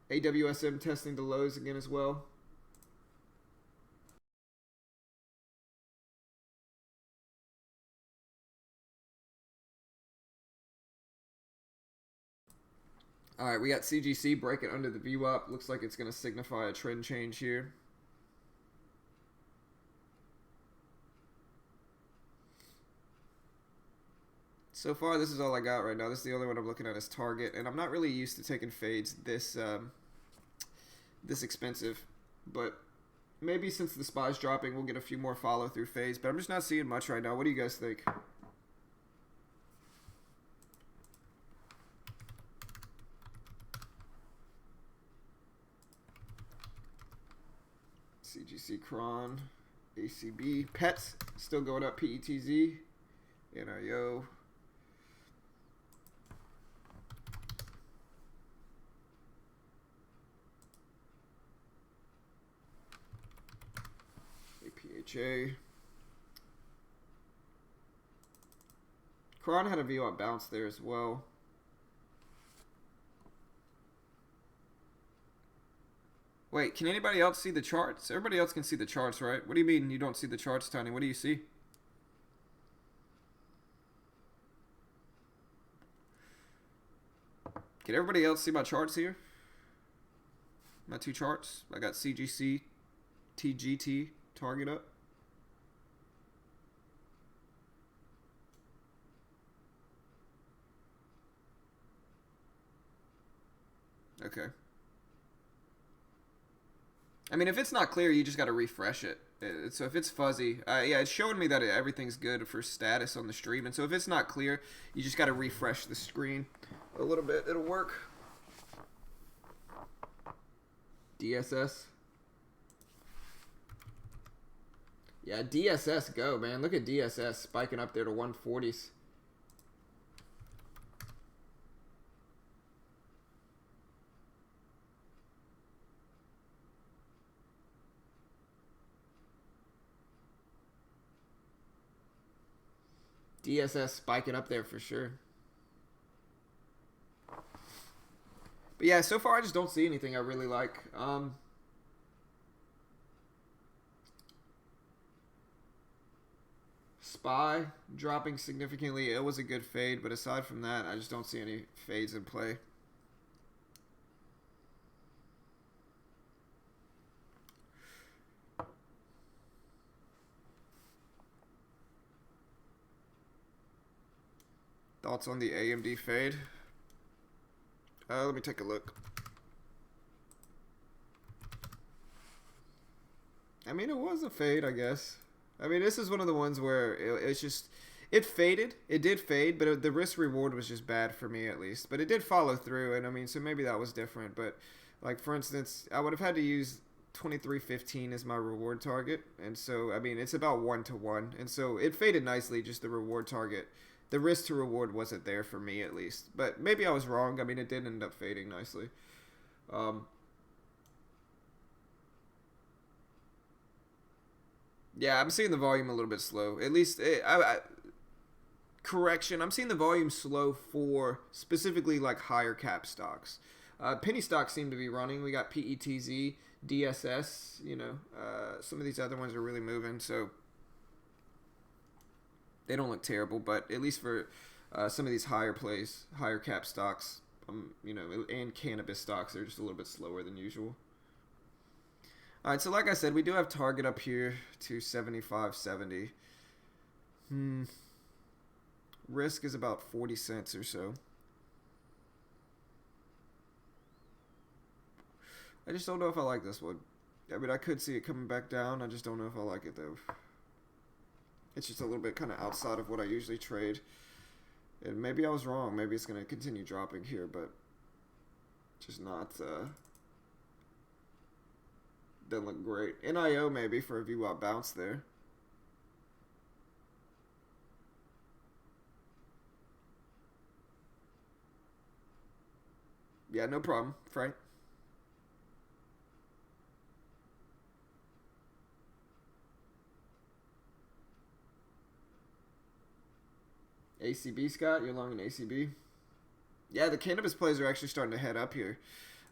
AWSM testing the lows again as well. All right, we got CGC breaking under the VWAP. Looks like it's going to signify a trend change here. So far, this is all I got right now. This is the only one I'm looking at as target, and I'm not really used to taking fades this this expensive, but maybe since the SPY's dropping, we'll get a few more follow-through fades, but I'm just not seeing much right now. What do you guys think? CGC Cron, ACB, Pets still going up, PETZ, NIO. APHA. Cron had a VWAP bounce there as well. Wait, can anybody else see the charts? Everybody else can see the charts, right? What do you mean you don't see the charts, Tony? What do you see? Can everybody else see my charts here? My two charts. I got CGC, TGT, target up. Okay. I mean, if it's not clear, you just got to refresh it. So if it's fuzzy, yeah, it's showing me that everything's good for status on the stream. And so if it's not clear, you just got to refresh the screen a little bit. It'll work. DSS. Yeah, DSS go, man. Look at DSS spiking up there to 140s. DSS spiking up there for sure. But yeah, so far I just don't see anything I really like. SPY dropping significantly. It was a good fade, but aside from that, I just don't see any fades in play. Thoughts on the AMD fade? Let me take a look. I mean, it was a fade, I guess. I mean, this is one of the ones where it's just... It faded. It did fade, but the risk-reward was just bad for me, at least. But it did follow through, and I mean, so maybe that was different. But, like, for instance, I would have had to use 23.15 as my reward target. And so, I mean, it's about 1-to-1. And so it faded nicely, just the reward target. The risk to reward wasn't there for me, at least. But maybe I was wrong. I mean, it did end up fading nicely. Yeah, I'm seeing the volume a little bit slow. At least, correction, I'm seeing the volume slow for specifically like higher cap stocks. Penny stocks seem to be running. We got PETZ, DSS, you know. Some of these other ones are really moving, so they don't look terrible, but at least for some of these higher plays, higher cap stocks, you know, and cannabis stocks, they're just a little bit slower than usual. All right, so like I said, we do have target up here to 75.70. Risk is about 40 cents or so. I just don't know if I like this one. I mean, I could see it coming back down. I just don't know if I like it, though. It's just a little bit kind of outside of what I usually trade. And maybe I was wrong. Maybe it's going to continue dropping here, but just not... doesn't look great. NIO maybe for a VWAP bounce there. Yeah, no problem, Frank. ACB, Scott? You're long in ACB? Yeah, the cannabis plays are actually starting to head up here.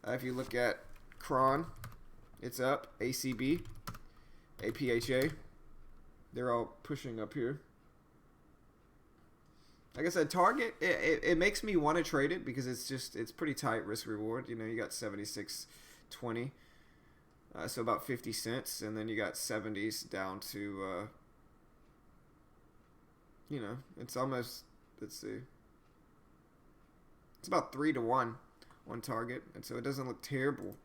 If you look at Cron, it's up. ACB, APHA, they're all pushing up here. Like I said, Target, it makes me want to trade it because it's pretty tight risk reward. You know, you got 76.20, so about 50 cents, and then you got 70s down to, you know, it's almost, let's see, it's about 3-1 on Target, and so it doesn't look terrible.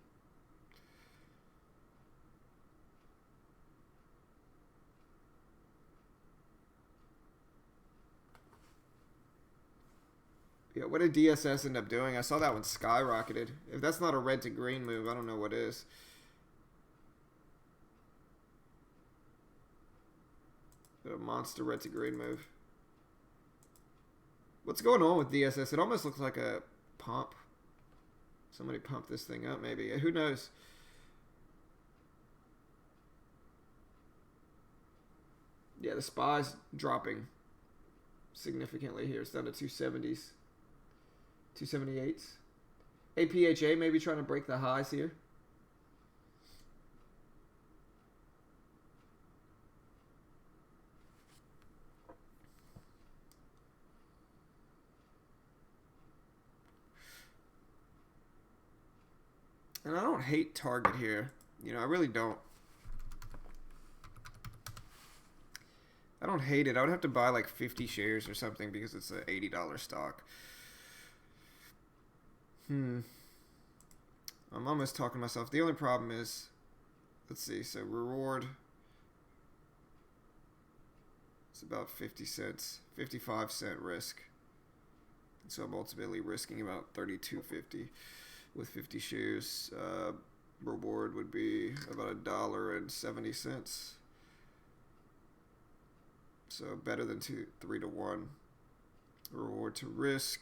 Yeah, what did DSS end up doing? I saw that one skyrocketed. If that's not a red to green move, I don't know what is. A monster red to green move. What's going on with DSS? It almost looks like a pump. Somebody pumped this thing up, maybe. Who knows? Yeah, the SPY's dropping significantly here. It's down to 270s. 278s. APHA maybe trying to break the highs here. And I don't hate Target here. You know, I really don't. I don't hate it. I would have to buy like 50 shares or something because it's an $80 stock. I'm almost talking to myself. The only problem is, let's see, so reward, it's about 50 cents, 55-cent risk. So I'm ultimately risking about $32.50 with 50 shares. Reward would be about $1.70. So better than 3-1. Reward to risk,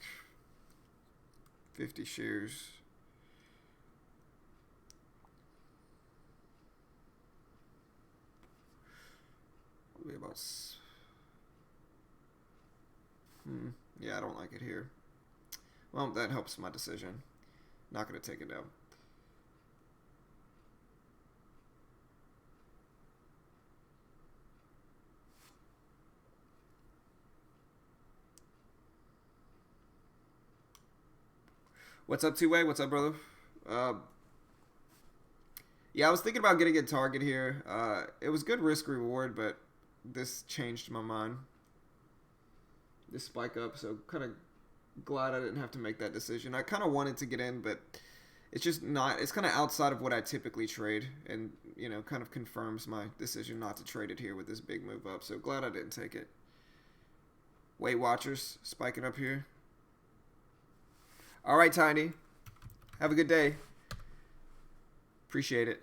50 shares. Be about. Yeah, I don't like it here. Well, that helps my decision. Not going to take it down. What's up, Two-Way? What's up, brother? Yeah, I was thinking about getting a Target here. It was good risk reward, but this changed my mind. This spike up, so kind of glad I didn't have to make that decision. I kind of wanted to get in, but it's just not. It's kind of outside of what I typically trade, and you know, kind of confirms my decision not to trade it here with this big move up. So glad I didn't take it. Weight Watchers spiking up here. All right, Tiny. Have a good day. Appreciate it.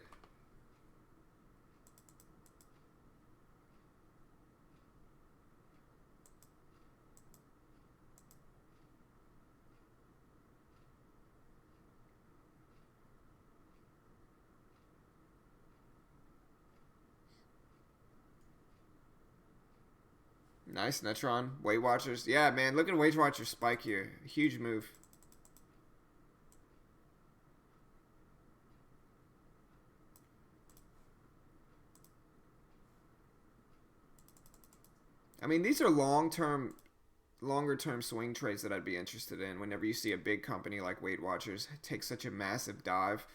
Nice, Netron. Weight Watchers. Yeah, man, look at Weight Watchers spike here. Huge move. I mean, these are longer term swing trades that I'd be interested in. Whenever you see a big company like Weight Watchers take such a massive dive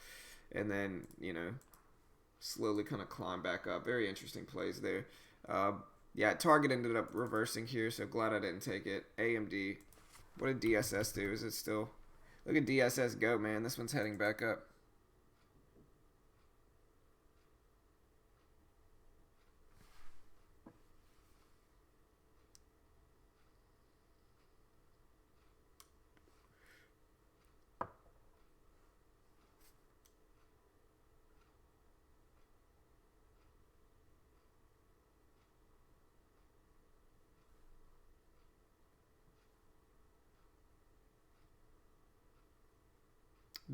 and then, you know, slowly kind of climb back up. Very interesting plays there. Yeah, Target ended up reversing here, so glad I didn't take it. AMD. What did DSS do? Is it still... Look at DSS go, man. This one's heading back up.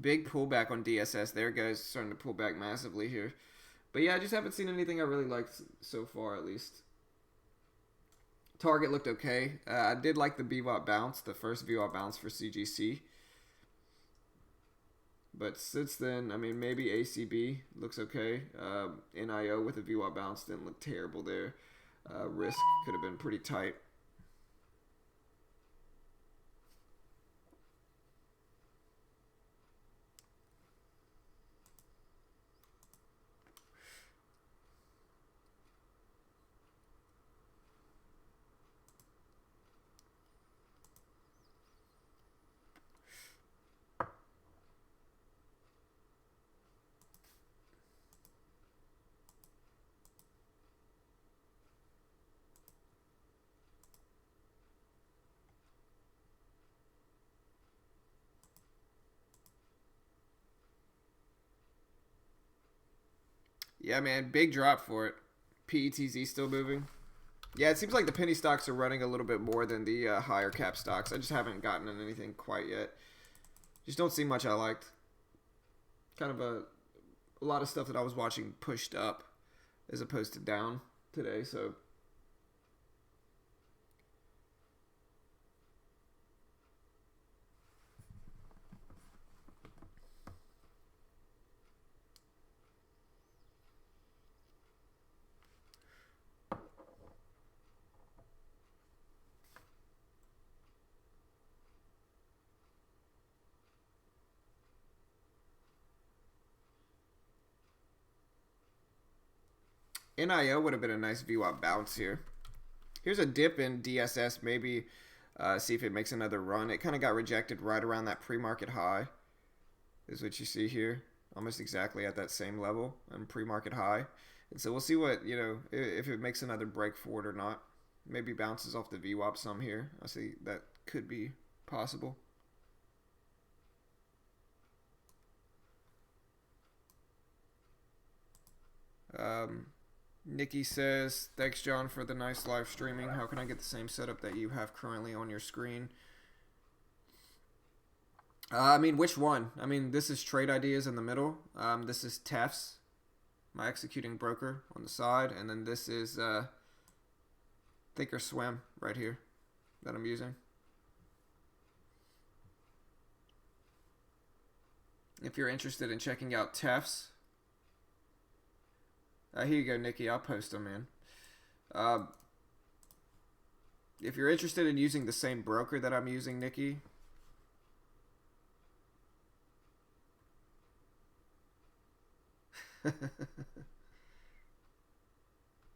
Big pullback on DSS. There it goes. Starting to pull back massively here. But yeah, I just haven't seen anything I really liked so far, at least. Target looked okay. I did like the VWAP bounce, the first VWAP bounce for CGC. But since then, I mean, maybe ACB looks okay. NIO with a VWAP bounce didn't look terrible there. Risk could have been pretty tight. Yeah, man, big drop for it. PETZ still moving. Yeah, it seems like the penny stocks are running a little bit more than the higher cap stocks. I just haven't gotten in anything quite yet. Just don't see much I liked. Kind of a lot of stuff that I was watching pushed up as opposed to down today, so... NIO would have been a nice VWAP bounce here. Here's a dip in DSS. Maybe see if it makes another run. It kind of got rejected right around that pre-market high. Is what you see here. Almost exactly at that same level and pre-market high. And so we'll see what, if it makes another break forward or not. Maybe bounces off the VWAP some here. I see that could be possible. Nikki says, thanks, John, for the nice live streaming. How can I get the same setup that you have currently on your screen? Which one? This is Trade Ideas in the middle. This is TEFs, my executing broker on the side. And then this is Thinkorswim right here that I'm using. If you're interested in checking out TEFs, here you go, Nikki. I'll post them, man. If you're interested in using the same broker that I'm using, Nikki,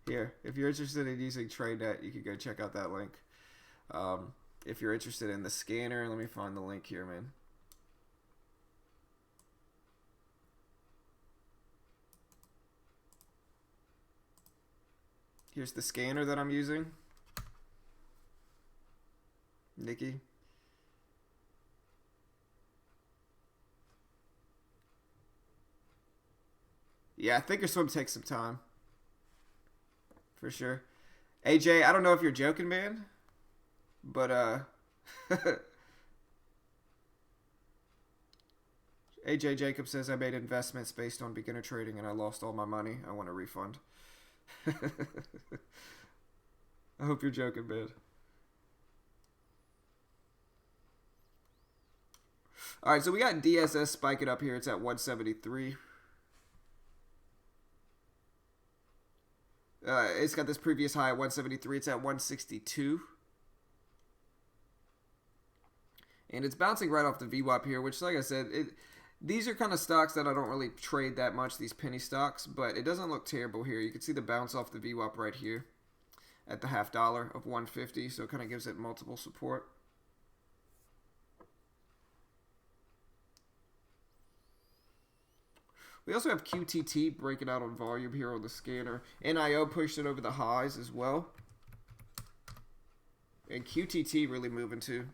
here, if you're interested in using TradeNet, you can go check out that link. If you're interested in the scanner, let me find the link here, man. Here's the scanner that I'm using. Nikki. Yeah, Thinkorswim takes some time. For sure. AJ, I don't know if you're joking, man. But, AJ Jacob says, I made investments based on beginner trading and I lost all my money. I want a refund. I hope you're joking, man. Alright, so we got DSS spiking up here. It's at 173. It's got this previous high at 173. It's at 162. And it's bouncing right off the VWAP here, which, like I said, these are kind of stocks that I don't really trade that much, these penny stocks, but it doesn't look terrible here. You can see the bounce off the VWAP right here at the $0.50 of 150, so it kind of gives it multiple support. We also have QTT breaking out on volume here on the scanner. NIO pushed it over the highs as well. And QTT really moving too.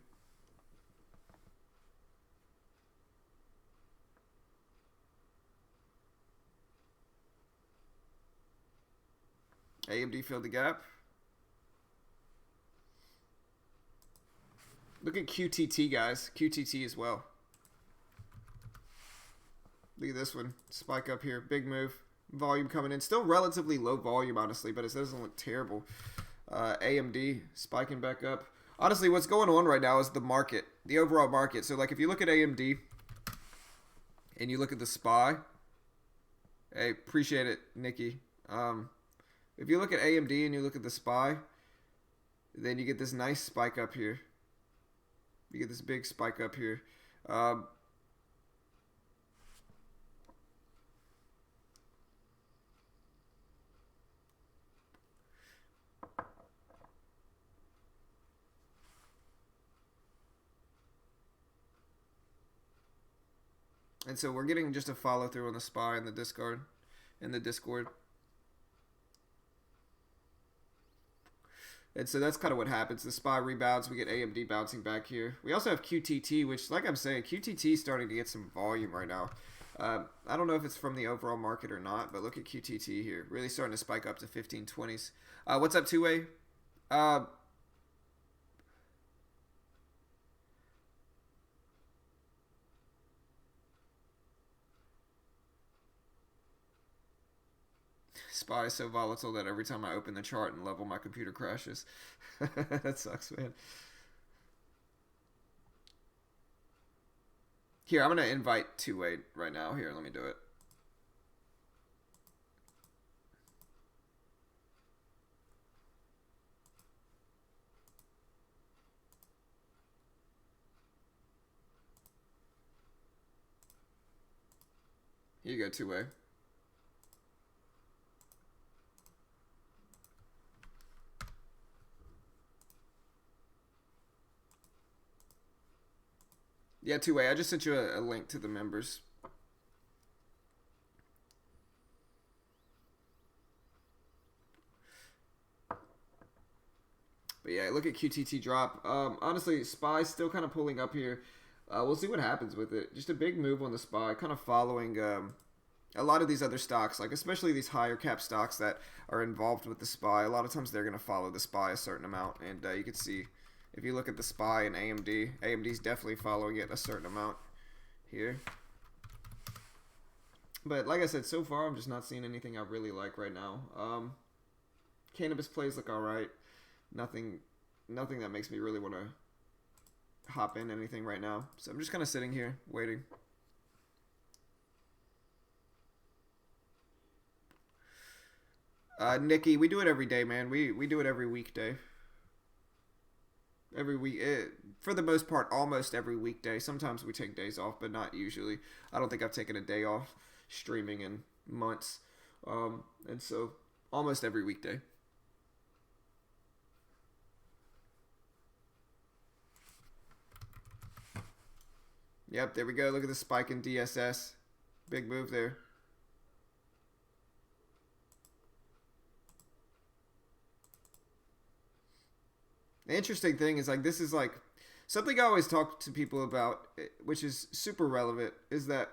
AMD filled the gap. Look at QTT, guys. QTT as well. Look at this one. Spike up here. Big move. Volume coming in. Still relatively low volume, honestly, but it doesn't look terrible. AMD spiking back up. Honestly, what's going on right now is the market. The overall market. So, like, if you look at AMD and you look at the SPY. Hey, appreciate it, Nikki. If you look at AMD and you look at the SPY, then you get this nice spike up here. You get this big spike up here. And so we're getting just a follow through on the SPY and the Discord. And so that's kind of what happens. The SPY rebounds. We get AMD bouncing back here. We also have QTT, which, like I'm saying, QTT is starting to get some volume right now. I don't know if it's from the overall market or not, but look at QTT here. Really starting to spike up to 1520s. What's up, two-way? SPY is so volatile that every time I open the chart and level, my computer crashes. That sucks, man. Here, I'm going to invite two-way right now. Here, let me do it. Here you go, two-way. Yeah, two-way. I just sent you a link to the members. But yeah, look at QTT drop. Honestly, SPY's still kind of pulling up here. We'll see what happens with it. Just a big move on the SPY, kind of following a lot of these other stocks, like especially these higher cap stocks that are involved with the SPY. A lot of times they're going to follow the SPY a certain amount, and you can see if you look at the SPY and AMD, AMD's definitely following it a certain amount here. But like I said, so far I'm just not seeing anything I really like right now. Cannabis plays look alright. Nothing that makes me really want to hop in anything right now. So I'm just kind of sitting here waiting. Nikki, we do it every day, man. We do it every weekday. Every week, for the most part, almost every weekday. Sometimes we take days off, but not usually. I don't think I've taken a day off streaming in months. And so almost every weekday. Yep, there we go. Look at the spike in DSS. Big move there. The interesting thing is, like, this is like something I always talk to people about, which is super relevant, is that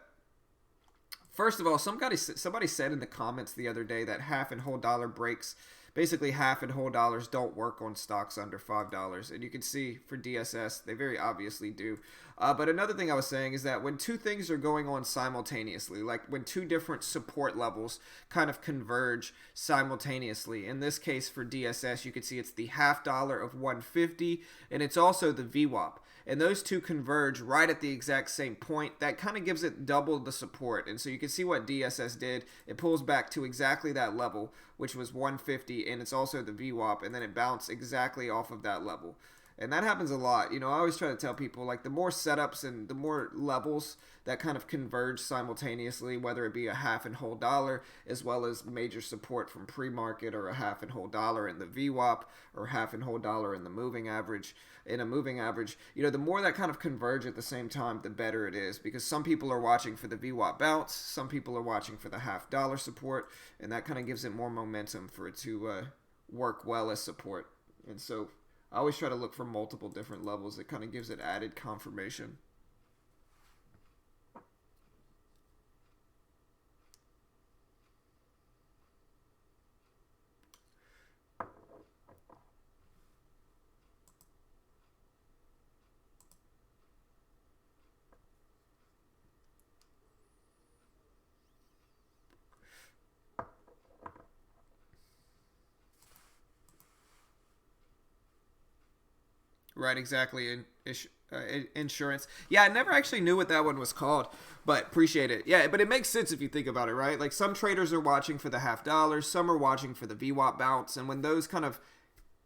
first of all, somebody said in the comments the other day that half and whole dollar breaks, basically half and whole dollars don't work on stocks under $5. And you can see for DSS, they very obviously do. But another thing I was saying is that when two things are going on simultaneously, like when two different support levels kind of converge simultaneously, in this case for DSS, you can see it's the half dollar of 150, and it's also the VWAP. And those two converge right at the exact same point. That kind of gives it double the support. And so you can see what DSS did. It pulls back to exactly that level, which was 150, and it's also the VWAP, and then it bounced exactly off of that level. And that happens a lot. You know, I always try to tell people, like, the more setups and the more levels that kind of converge simultaneously, whether it be a half and whole dollar, as well as major support from pre-market, or a half and whole dollar in the VWAP, or half and whole dollar in the moving average, you know, the more that kind of converge at the same time, the better it is, because some people are watching for the VWAP bounce, some people are watching for the half dollar support, and that kind of gives it more momentum for it to work well as support. And so I always try to look for multiple different levels. It kind of gives it added confirmation. Right, exactly. Insurance. Yeah, I never actually knew what that one was called, but appreciate it. Yeah, but it makes sense if you think about it, right? Like, some traders are watching for the half dollar, some are watching for the VWAP bounce, and when those kind of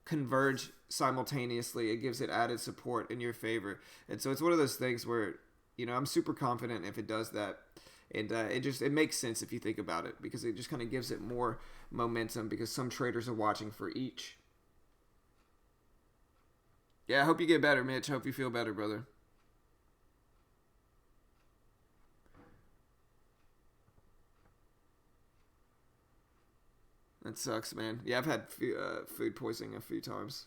converge simultaneously, it gives it added support in your favor. And so it's one of those things where, you know, I'm super confident if it does that. And it makes sense if you think about it, because it just kind of gives it more momentum, because some traders are watching for each. Yeah, I hope you get better, Mitch. Hope you feel better, brother. That sucks, man. Yeah, I've had food poisoning a few times.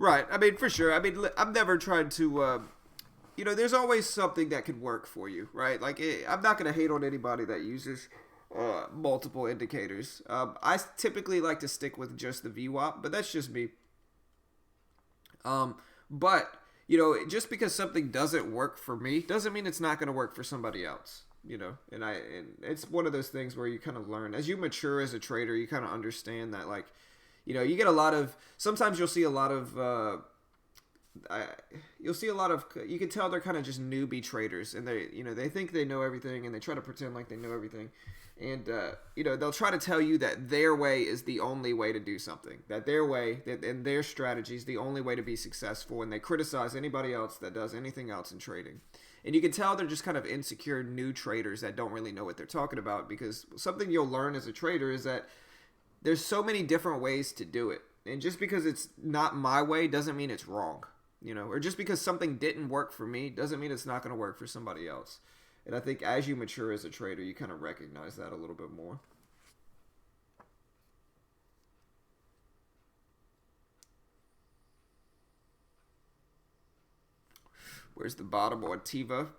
Right. I mean, for sure. I mean, I'm never trying to. There's always something that could work for you, right? Like, I'm not gonna hate on anybody that uses multiple indicators. I typically like to stick with just the VWAP, but that's just me. But just because something doesn't work for me doesn't mean it's not going to work for somebody else. And it's one of those things where you kind of learn as you mature as a trader. You kind of understand that, like, you get a lot of. Sometimes you'll see a lot of. You can tell they're kind of just newbie traders, and they think they know everything, and they try to pretend like they know everything. And they'll try to tell you that their way is the only way to do something, that their way and their strategy is the only way to be successful, and they criticize anybody else that does anything else in trading. And you can tell they're just kind of insecure new traders that don't really know what they're talking about, because something you'll learn as a trader is that there's so many different ways to do it, and just because it's not my way doesn't mean it's wrong, or just because something didn't work for me doesn't mean it's not going to work for somebody else. And I think as you mature as a trader, you kind of recognize that a little bit more. Where's the bottom on TIVA?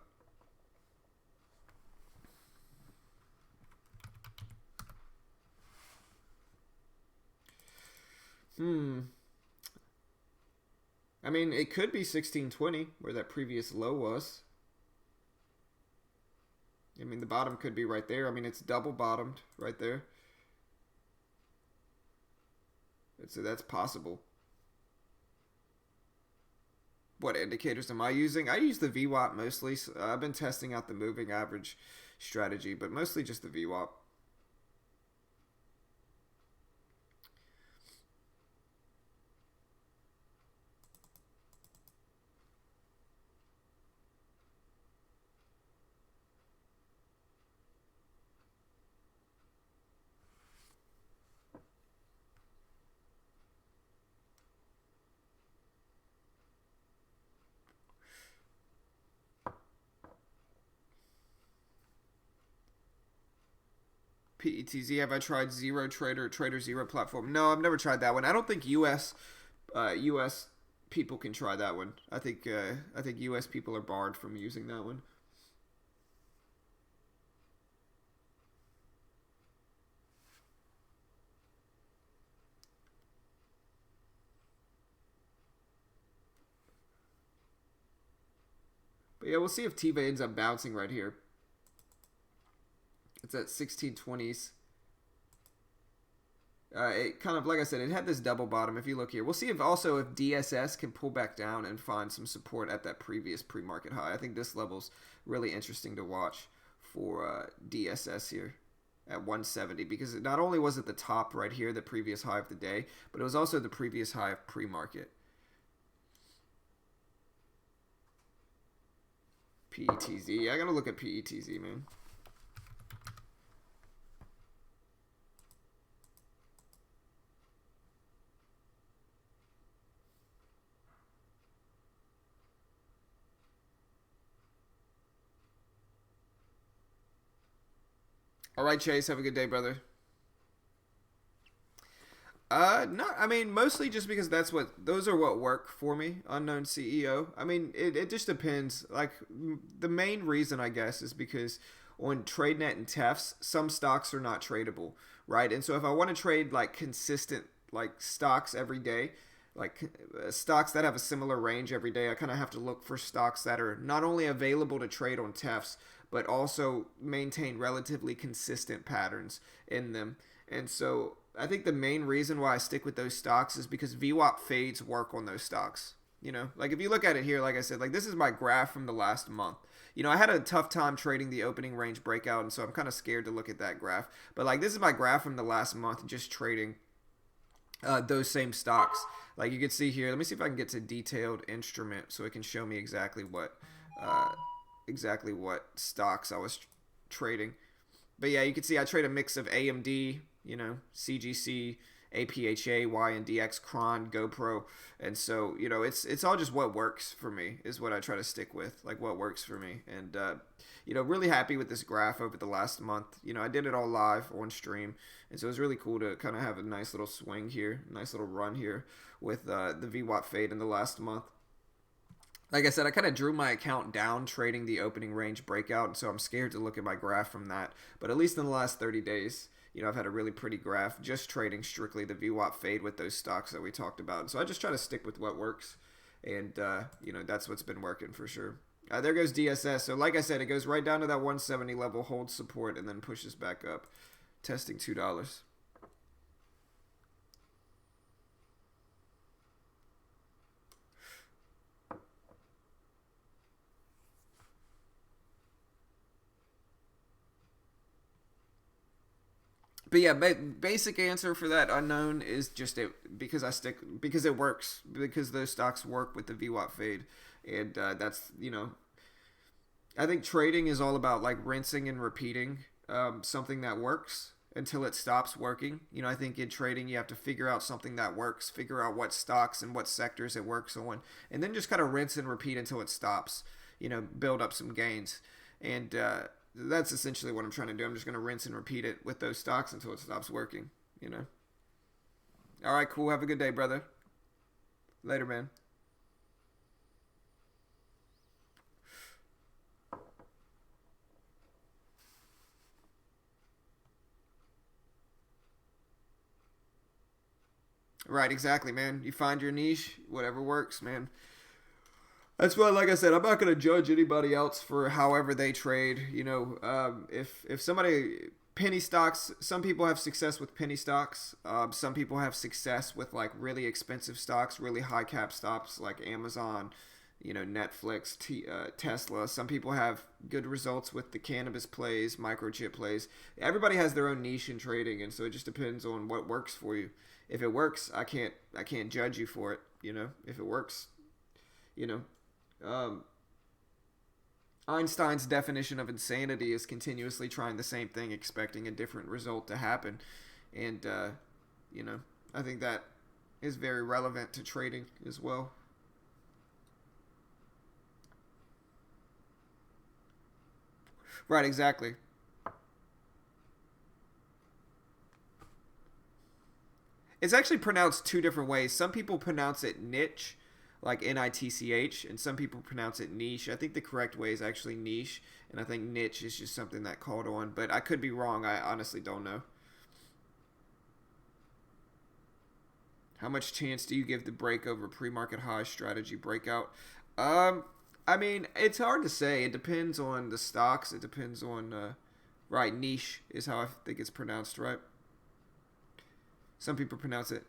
I mean, it could be 1620, where that previous low was. I mean, the bottom could be right there. I mean, it's double bottomed right there. So that's possible. What indicators am I using? I use the VWAP mostly. I've been testing out the moving average strategy, but mostly just the VWAP. PETZ, have I tried Zero Trader, Trader Zero platform? No, I've never tried that one. I don't think US people can try that one. I think US people are barred from using that one. But yeah, we'll see if TIVA ends up bouncing right here. It's at 1620s. It kind of, like I said, it had this double bottom. If you look here, we'll see if DSS can pull back down and find some support at that previous pre-market high. I think this level's really interesting to watch for DSS here at 170, because not only was it the top right here, the previous high of the day, but it was also the previous high of pre-market. PETZ. I gotta look at PETZ, man. All right, Chase. Have a good day, brother. No, I mean, mostly just because those are what work for me. Unknown CEO. I mean, it just depends. Like, the main reason, I guess, is because on TradeNet and TEFs, some stocks are not tradable, right? And so if I want to trade like consistent like stocks every day, like stocks that have a similar range every day, I kind of have to look for stocks that are not only available to trade on TEFs, but also maintain relatively consistent patterns in them. And so I think the main reason why I stick with those stocks is because VWAP fades work on those stocks. Like if you look at it here, like I said, like this is my graph from the last month. I had a tough time trading the opening range breakout, and so I'm kind of scared to look at that graph. But like this is my graph from the last month, just trading those same stocks. Like you can see here, let me see if I can get to detailed instrument so it can show me exactly what stocks I was trading. But yeah, you can see I trade a mix of AMD, CGC, APHA, YNDX, Cron, GoPro. And so, you know, it's all just what works for me is what I try to stick with, like what works for me. And, you know, really happy with this graph over the last month. You know, I did it all live on stream. And so it was really cool to kind of have a nice little swing here, nice little run here with the VWAP fade in the last month. Like I said, I kind of drew my account down trading the opening range breakout, and so I'm scared to look at my graph from that. But at least in the last 30 days, you know, I've had a really pretty graph just trading strictly the VWAP fade with those stocks that we talked about. And so I just try to stick with what works, and, you know, that's what's been working for sure. There goes DSS. So like I said, it goes right down to that 170 level, holds support, and then pushes back up, testing $2. But yeah, basic answer for that unknown is just because it works, because those stocks work with the VWAP fade, and that's, you know, I think trading is all about like rinsing and repeating something that works until it stops working. You know, I think in trading you have to figure out something that works, figure out what stocks and what sectors it works on, and then just kind of rinse and repeat until it stops. You know, build up some gains, and that's essentially what I'm trying to do. I'm just going to rinse and repeat it with those stocks until it stops working, you know. All right, cool. Have a good day, brother. Later, man. Right, exactly, man. You find your niche, whatever works, man. That's why, like I said, I'm not going to judge anybody else for however they trade. You know, if somebody penny stocks, some people have success with penny stocks. Some people have success with like really expensive stocks, really high cap stocks like Amazon, you know, Netflix, Tesla. Some people have good results with the cannabis plays, microchip plays. Everybody has their own niche in trading, and so it just depends on what works for you. If it works, I can't judge you for it. You know, if it works, you know. Einstein's definition of insanity is continuously trying the same thing, expecting a different result to happen. And, you know, I think that is very relevant to trading as well. Right, exactly. It's actually pronounced two different ways. Some people pronounce it niche, like NITCH, and some people pronounce it niche. I think the correct way is actually niche, and I think niche is just something that caught on, but I could be wrong. I honestly don't know. How much chance do you give the break over pre-market high strategy breakout? Um, I mean, it's hard to say. It depends on the stocks. It depends on, right, niche is how I think it's pronounced, right? Some people pronounce it.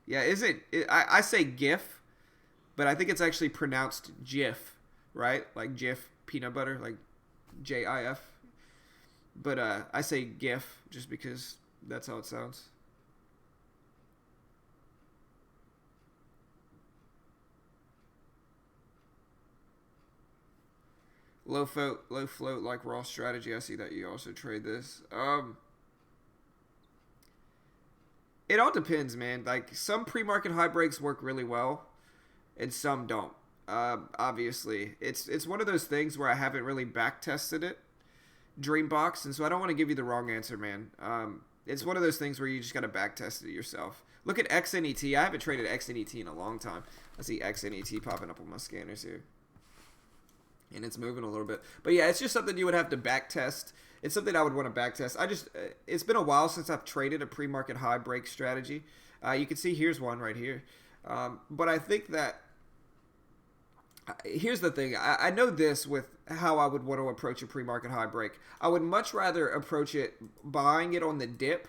Yeah, is it? I say GIF, but I think it's actually pronounced GIF, right? Like GIF peanut butter, like JIF. But I say GIF just because that's how it sounds. Low float like raw strategy. I see that you also trade this. It all depends, man. Like some pre-market high breaks work really well, and some don't. Obviously, it's one of those things where I haven't really back tested it, Dreambox, and so I don't want to give you the wrong answer, man. It's one of those things where you just got to back test it yourself. Look at XNET. I haven't traded XNET in a long time. I see XNET popping up on my scanners here, and it's moving a little bit. But yeah, it's just something you would have to back test. It's something I would want to back test. It's been a while since I've traded a pre-market high break strategy. You can see here's one right here. But I think that here's the thing. I know this with how I would want to approach a pre-market high break. I would much rather approach it buying it on the dip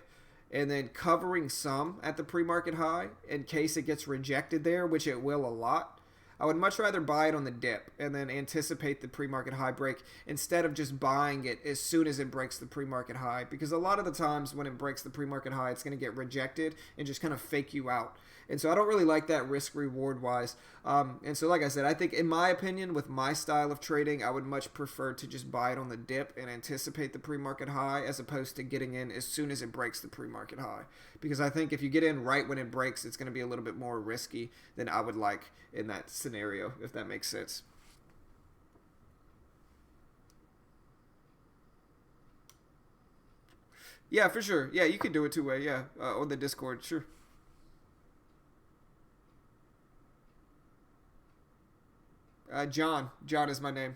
and then covering some at the pre-market high in case it gets rejected there, which it will a lot. I would much rather buy it on the dip and then anticipate the pre-market high break instead of just buying it as soon as it breaks the pre-market high, because a lot of the times when it breaks the pre-market high, it's going to get rejected and just kind of fake you out. And so I don't really like that risk reward wise. And so like I said, I think in my opinion, with my style of trading, I would much prefer to just buy it on the dip and anticipate the pre-market high as opposed to getting in as soon as it breaks the pre-market high. Because I think if you get in right when it breaks, it's going to be a little bit more risky than I would like in that scenario, if that makes sense. Yeah, for sure. Yeah, you can do it two-way. Yeah, on the Discord. Sure. John. John is my name.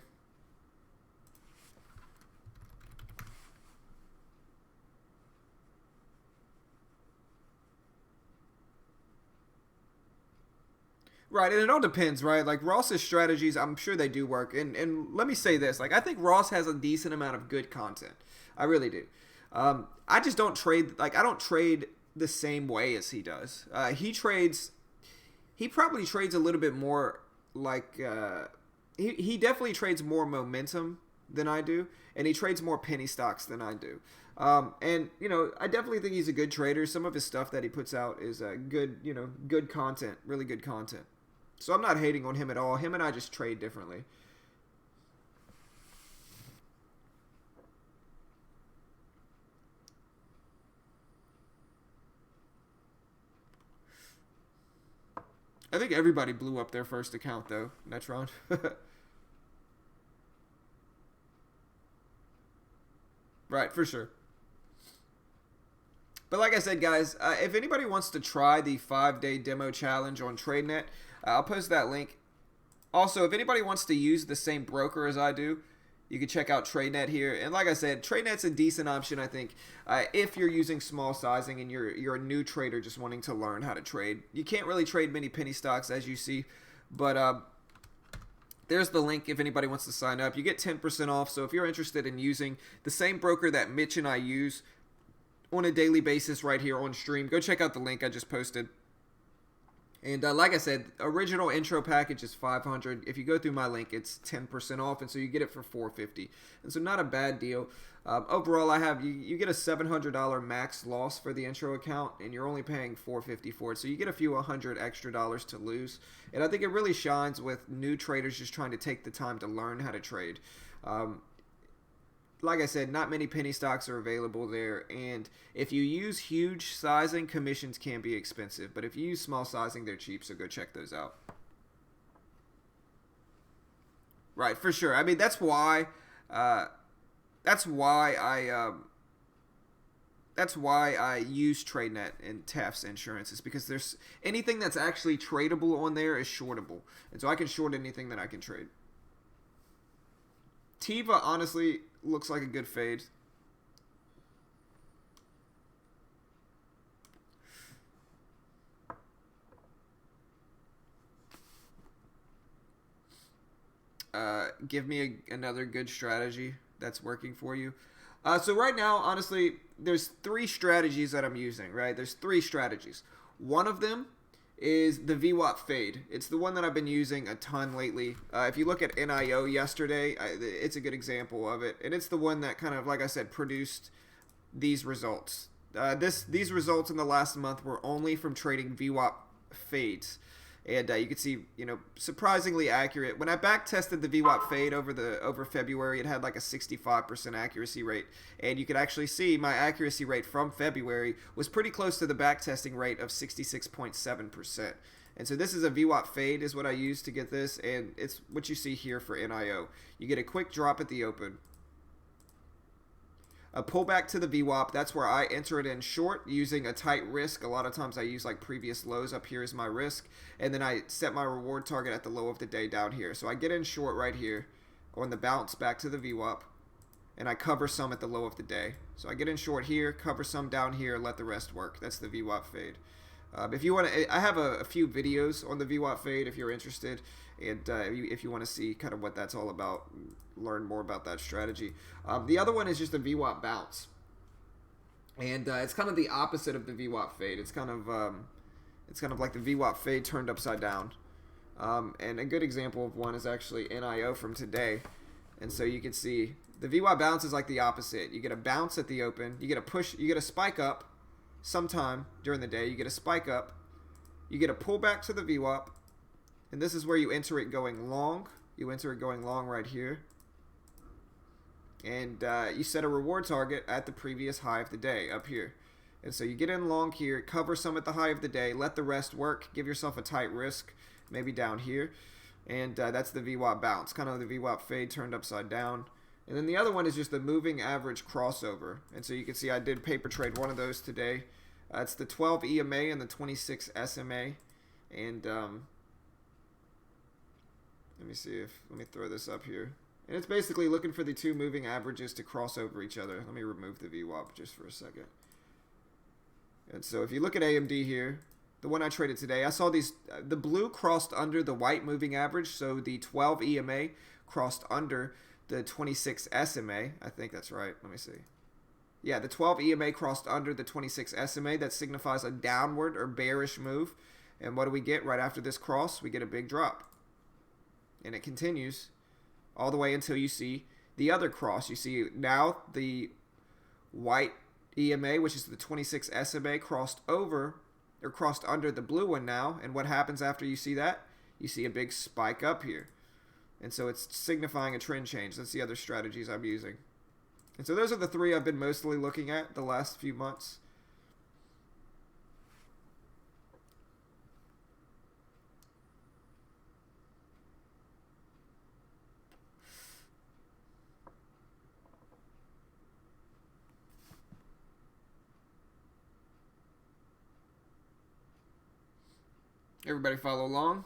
Right, and it all depends, right? Like Ross's strategies, I'm sure they do work. And let me say this, like I think Ross has a decent amount of good content. I really do. I just don't trade, like I don't trade the same way as he does. He probably trades a little bit more like he definitely trades more momentum than I do, and he trades more penny stocks than I do. And you know, I definitely think he's a good trader. Some of his stuff that he puts out is good, you know, good content, really good content. So I'm not hating on him at all. Him and I just trade differently. I think everybody blew up their first account though, Netron. Right, for sure. But like I said, guys, if anybody wants to try the 5-day demo challenge on TradeNet, I'll post that link. Also, if anybody wants to use the same broker as I do, you can check out TradeNet here. And like I said, TradeNet's a decent option, I think, if you're using small sizing and you're a new trader just wanting to learn how to trade. You can't really trade many penny stocks, as you see, but there's the link if anybody wants to sign up. You get 10% off, so if you're interested in using the same broker that Mitch and I use on a daily basis right here on stream, go check out the link I just posted. And like I said, original intro package is $500. If you go through my link, it's 10% off, and so you get it for $450. And so not a bad deal. Overall, I have you get a $700 max loss for the intro account, and you're only paying $450 for it. So you get a few $100 extra dollars to lose. And I think it really shines with new traders just trying to take the time to learn how to trade. Like I said, not many penny stocks are available there, and if you use huge sizing, commissions can be expensive, but if you use small sizing, they're cheap, so go check those out. Right, for sure. I mean, uh, that's why I use TradeNet and Taft's Insurance, is because there's anything that's actually tradable on there is shortable, and so I can short anything that I can trade. Tiva honestly looks like a good fade. Give me another good strategy that's working for you. So right now, honestly, there's three strategies that I'm using, right? There's three strategies. One of them is the VWAP fade. It's the one that I've been using a ton lately. If you look at NIO yesterday, it's a good example of it. And it's the one that kind of, like I said, produced these results. These results in the last month were only from trading VWAP fades. And you can see, you know, surprisingly accurate. When I back tested the VWAP fade over February, it had like a 65% accuracy rate. And you could actually see my accuracy rate from February was pretty close to the back testing rate of 66.7%. And so this is a VWAP fade is what I use to get this. And it's what you see here for NIO. You get a quick drop at the open. A pullback to the VWAP, that's where I enter it in short using a tight risk. A lot of times I use like previous lows up here as my risk, and then I set my reward target at the low of the day down here. So I get in short right here on the bounce back to the VWAP, and I cover some at the low of the day. So I get in short here, cover some down here, let the rest work. That's the VWAP fade. If you want to, I have a few videos on the VWAP fade if you're interested, and if you want to see kind of what that's all about, learn more about that strategy. The other one is just a VWAP bounce, and it's kind of the opposite of the VWAP fade. It's kind of like the VWAP fade turned upside down. And a good example of one is actually NIO from today. And so you can see the VWAP bounce is like the opposite. You get a bounce at the open. You get a push. You get a spike up sometime during the day. You get a spike up. You get a pullback to the VWAP. And this is where you enter it going long. You enter it going long right here. And you set a reward target at the previous high of the day up here. And so you get in long here, cover some at the high of the day, let the rest work, give yourself a tight risk, maybe down here. And that's the VWAP bounce, kind of the VWAP fade turned upside down. And then the other one is just the moving average crossover. And so you can see I did paper trade one of those today. It's the 12 EMA and the 26 SMA. And let me see if, let me throw this up here. And it's basically looking for the two moving averages to cross over each other. Let me remove the VWAP just for a second. And so if you look at AMD here, the one I traded today, I saw these, the blue crossed under the white moving average. So the 12 EMA crossed under the 26 SMA. I think that's right. Let me see. Yeah, the 12 EMA crossed under the 26 SMA. That signifies a downward or bearish move. And what do we get right after this cross? We get a big drop. And it continues all the way until you see the other cross. You see now the white EMA, which is the 26 SMA, crossed over or crossed under the blue one now. And what happens after you see that? You see a big spike up here. And so it's signifying a trend change. That's the other strategies I'm using. And so those are the three I've been mostly looking at the last few months. Everybody follow along.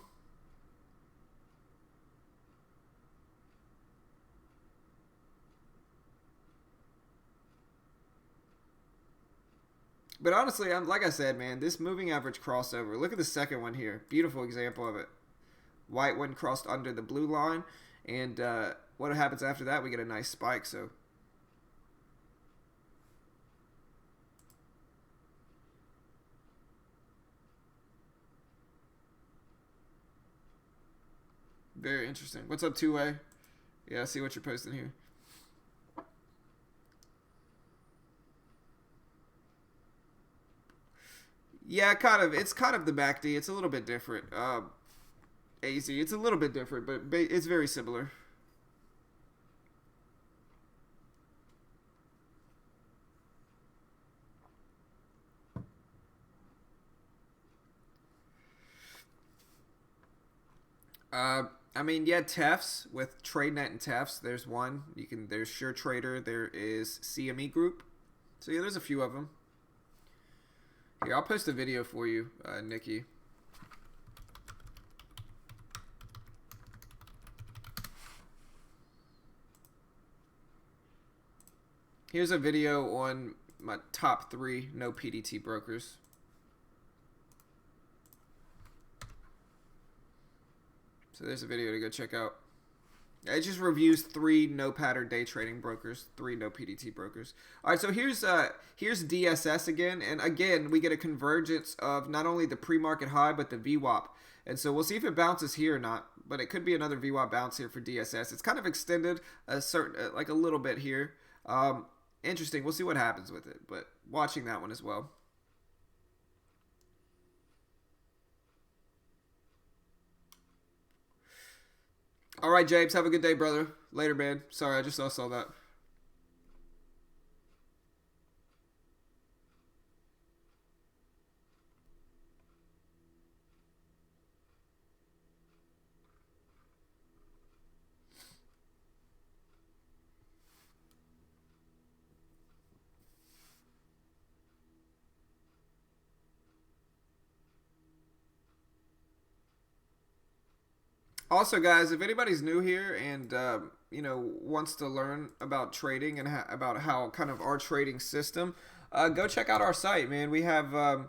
But honestly, like I said, man, this moving average crossover, look at the second one here. Beautiful example of it. White one crossed under the blue line. And what happens after that? We get a nice spike. So very interesting. What's up, 2A? Yeah, I see what you're posting here. Yeah, kind of. It's kind of the MACD. It's a little bit different. AZ, it's a little bit different, but it's very similar. I mean, yeah, TEFs with TradeNet and TEFs. There's one. There's SureTrader. There is CME Group. So yeah, there's a few of them. Here, I'll post a video for you, Nikki. Here's a video on my top 3 no PDT brokers. So there's a video to go check out. It just reviews 3 no pattern day trading brokers, 3 no PDT brokers. All right, so here's DSS again, and again we get a convergence of not only the pre-market high but the VWAP, and so we'll see if it bounces here or not. But it could be another VWAP bounce here for DSS. It's kind of extended like a little bit here. Interesting. We'll see what happens with it, but watching that one as well. All right, James, have a good day, brother. Later, man. Sorry, I just saw that. Also, guys, if anybody's new here and wants to learn about trading and about how kind of our trading system, go check out our site, man. We have, I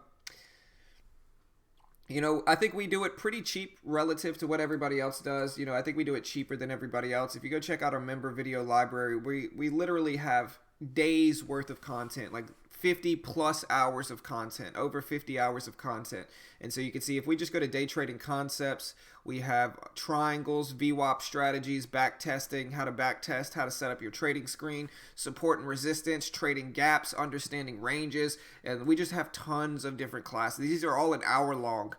think we do it pretty cheap relative to what everybody else does. I think we do it cheaper than everybody else. If you go check out our member video library, we literally have days worth of content, like 50 plus hours of content, over 50 hours of content. And so you can see if we just go to day trading concepts, we have triangles, VWAP strategies, back testing, how to back test, how to set up your trading screen, support and resistance, trading gaps, understanding ranges, and we just have tons of different classes. These are all an hour long.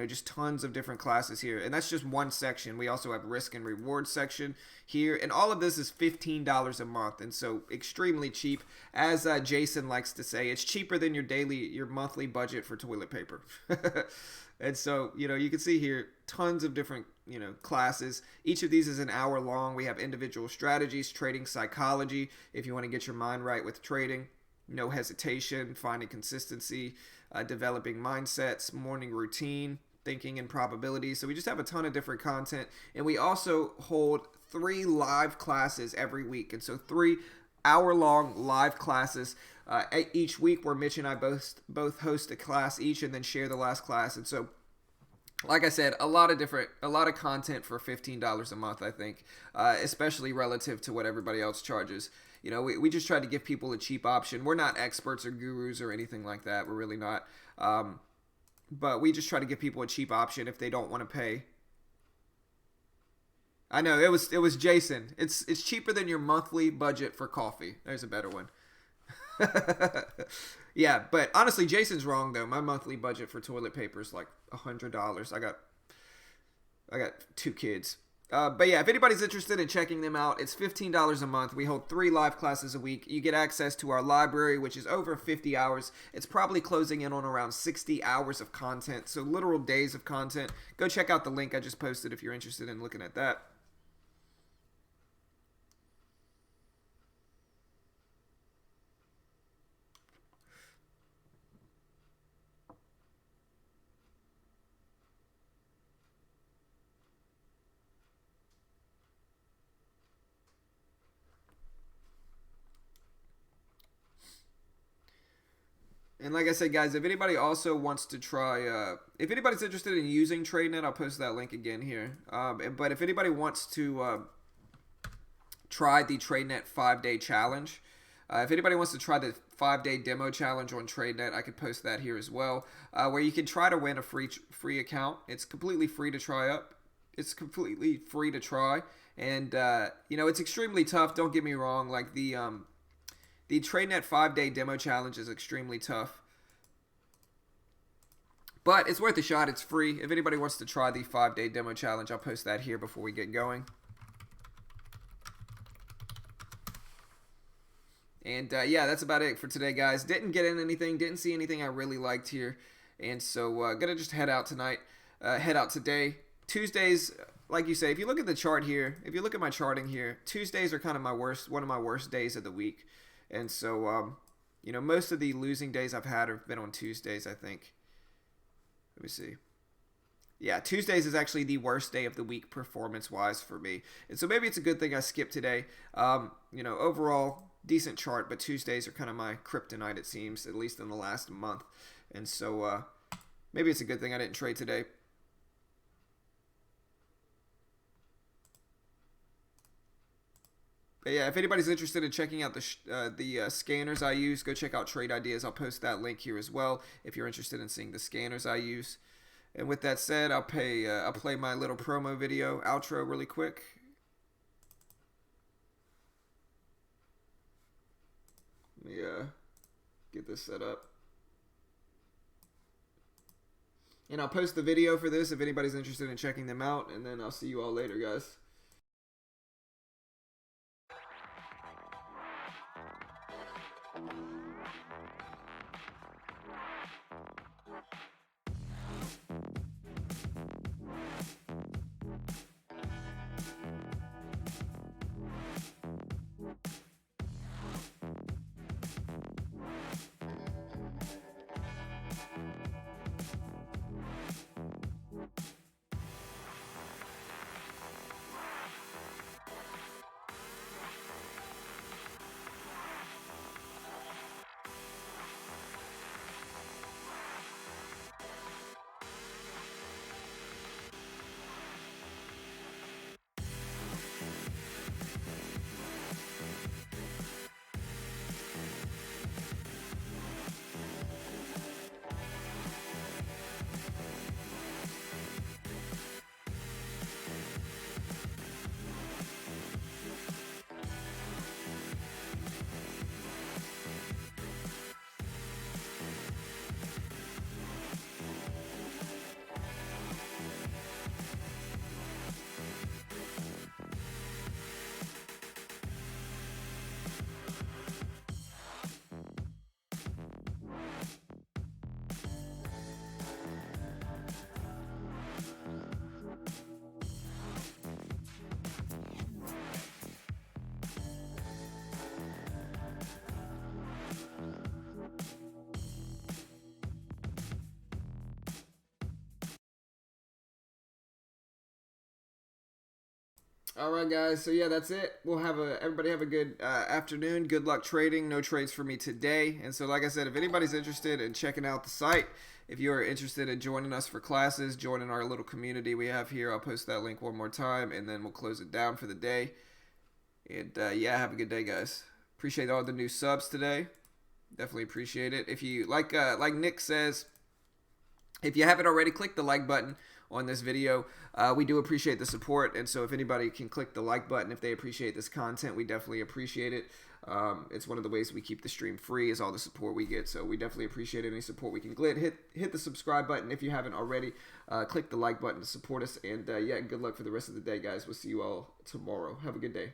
Just tons of different classes here. And that's just one section. We also have risk and reward section here. And all of this is $15 a month. And so extremely cheap. As Jason likes to say, it's cheaper than your monthly budget for toilet paper. And so, you can see here tons of different, classes. Each of these is an hour long. We have individual strategies, trading psychology, if you want to get your mind right with trading. No hesitation, finding consistency, developing mindsets, morning routine, thinking and probability. So we just have a ton of different content. And we also hold 3 live classes every week. And so 3 hour-long live classes each week where Mitch and I both host a class each and then share the last class. And so, like I said, a lot of content for $15 a month, I think, especially relative to what everybody else charges. We just try to give people a cheap option. We're not experts or gurus or anything like that. We're really not. But we just try to give people a cheap option if they don't want to pay. I know, it was Jason. It's cheaper than your monthly budget for coffee. There's a better one. Yeah, but honestly, Jason's wrong though. My monthly budget for toilet paper is like $100. I got 2 kids. But yeah, if anybody's interested in checking them out, it's $15 a month. We hold 3 live classes a week. You get access to our library, which is over 50 hours. It's probably closing in on around 60 hours of content, so literal days of content. Go check out the link I just posted if you're interested in looking at that. And like I said, guys, if anybody also wants to try, if anybody's interested in using TradeNet, I'll post that link again here. But if anybody wants to try the TradeNet 5-day challenge, if anybody wants to try the 5-day demo challenge on TradeNet, I could post that here as well, where you can try to win a free account. It's completely free to try up. It's completely free to try, and it's extremely tough. Don't get me wrong. Like the TradeNet 5-day demo challenge is extremely tough. But it's worth a shot. It's free. If anybody wants to try the 5-day demo challenge, I'll post that here before we get going. And yeah, that's about it for today, guys. Didn't get in anything. Didn't see anything I really liked here. And so gonna just head out tonight. Head out today. Tuesdays, like you say, if you look at the chart here, if you look at my charting here, Tuesdays are kind of one of my worst days of the week. And so, most of the losing days I've had have been on Tuesdays, I think. Let me see. Yeah, Tuesdays is actually the worst day of the week performance-wise for me. And so maybe it's a good thing I skipped today. Overall, decent chart, but Tuesdays are kind of my kryptonite, it seems, at least in the last month. And so maybe it's a good thing I didn't trade today. But yeah, if anybody's interested in checking out the scanners I use, go check out Trade Ideas. I'll post that link here as well if you're interested in seeing the scanners I use. And with that said, I'll play my little promo video outro really quick. Let me get this set up. And I'll post the video for this if anybody's interested in checking them out. And then I'll see you all later, guys. All right, guys. So yeah, that's it. We'll have everybody have a good afternoon. Good luck trading. No trades for me today. And so, like I said, if anybody's interested in checking out the site, if you are interested in joining us for classes, joining our little community we have here, I'll post that link one more time, and then we'll close it down for the day. And yeah, have a good day, guys. Appreciate all the new subs today. Definitely appreciate it. If you like Nick says, if you haven't already, click the like button on this video. We do appreciate the support, and so if anybody can click the like button if they appreciate this content, we definitely appreciate it. It's one of the ways we keep the stream free is all the support we get, so we definitely appreciate any support we can get. Hit the subscribe button if you haven't already. Click the like button to support us, and yeah, good luck for the rest of the day, guys. We'll see you all tomorrow. Have a good day.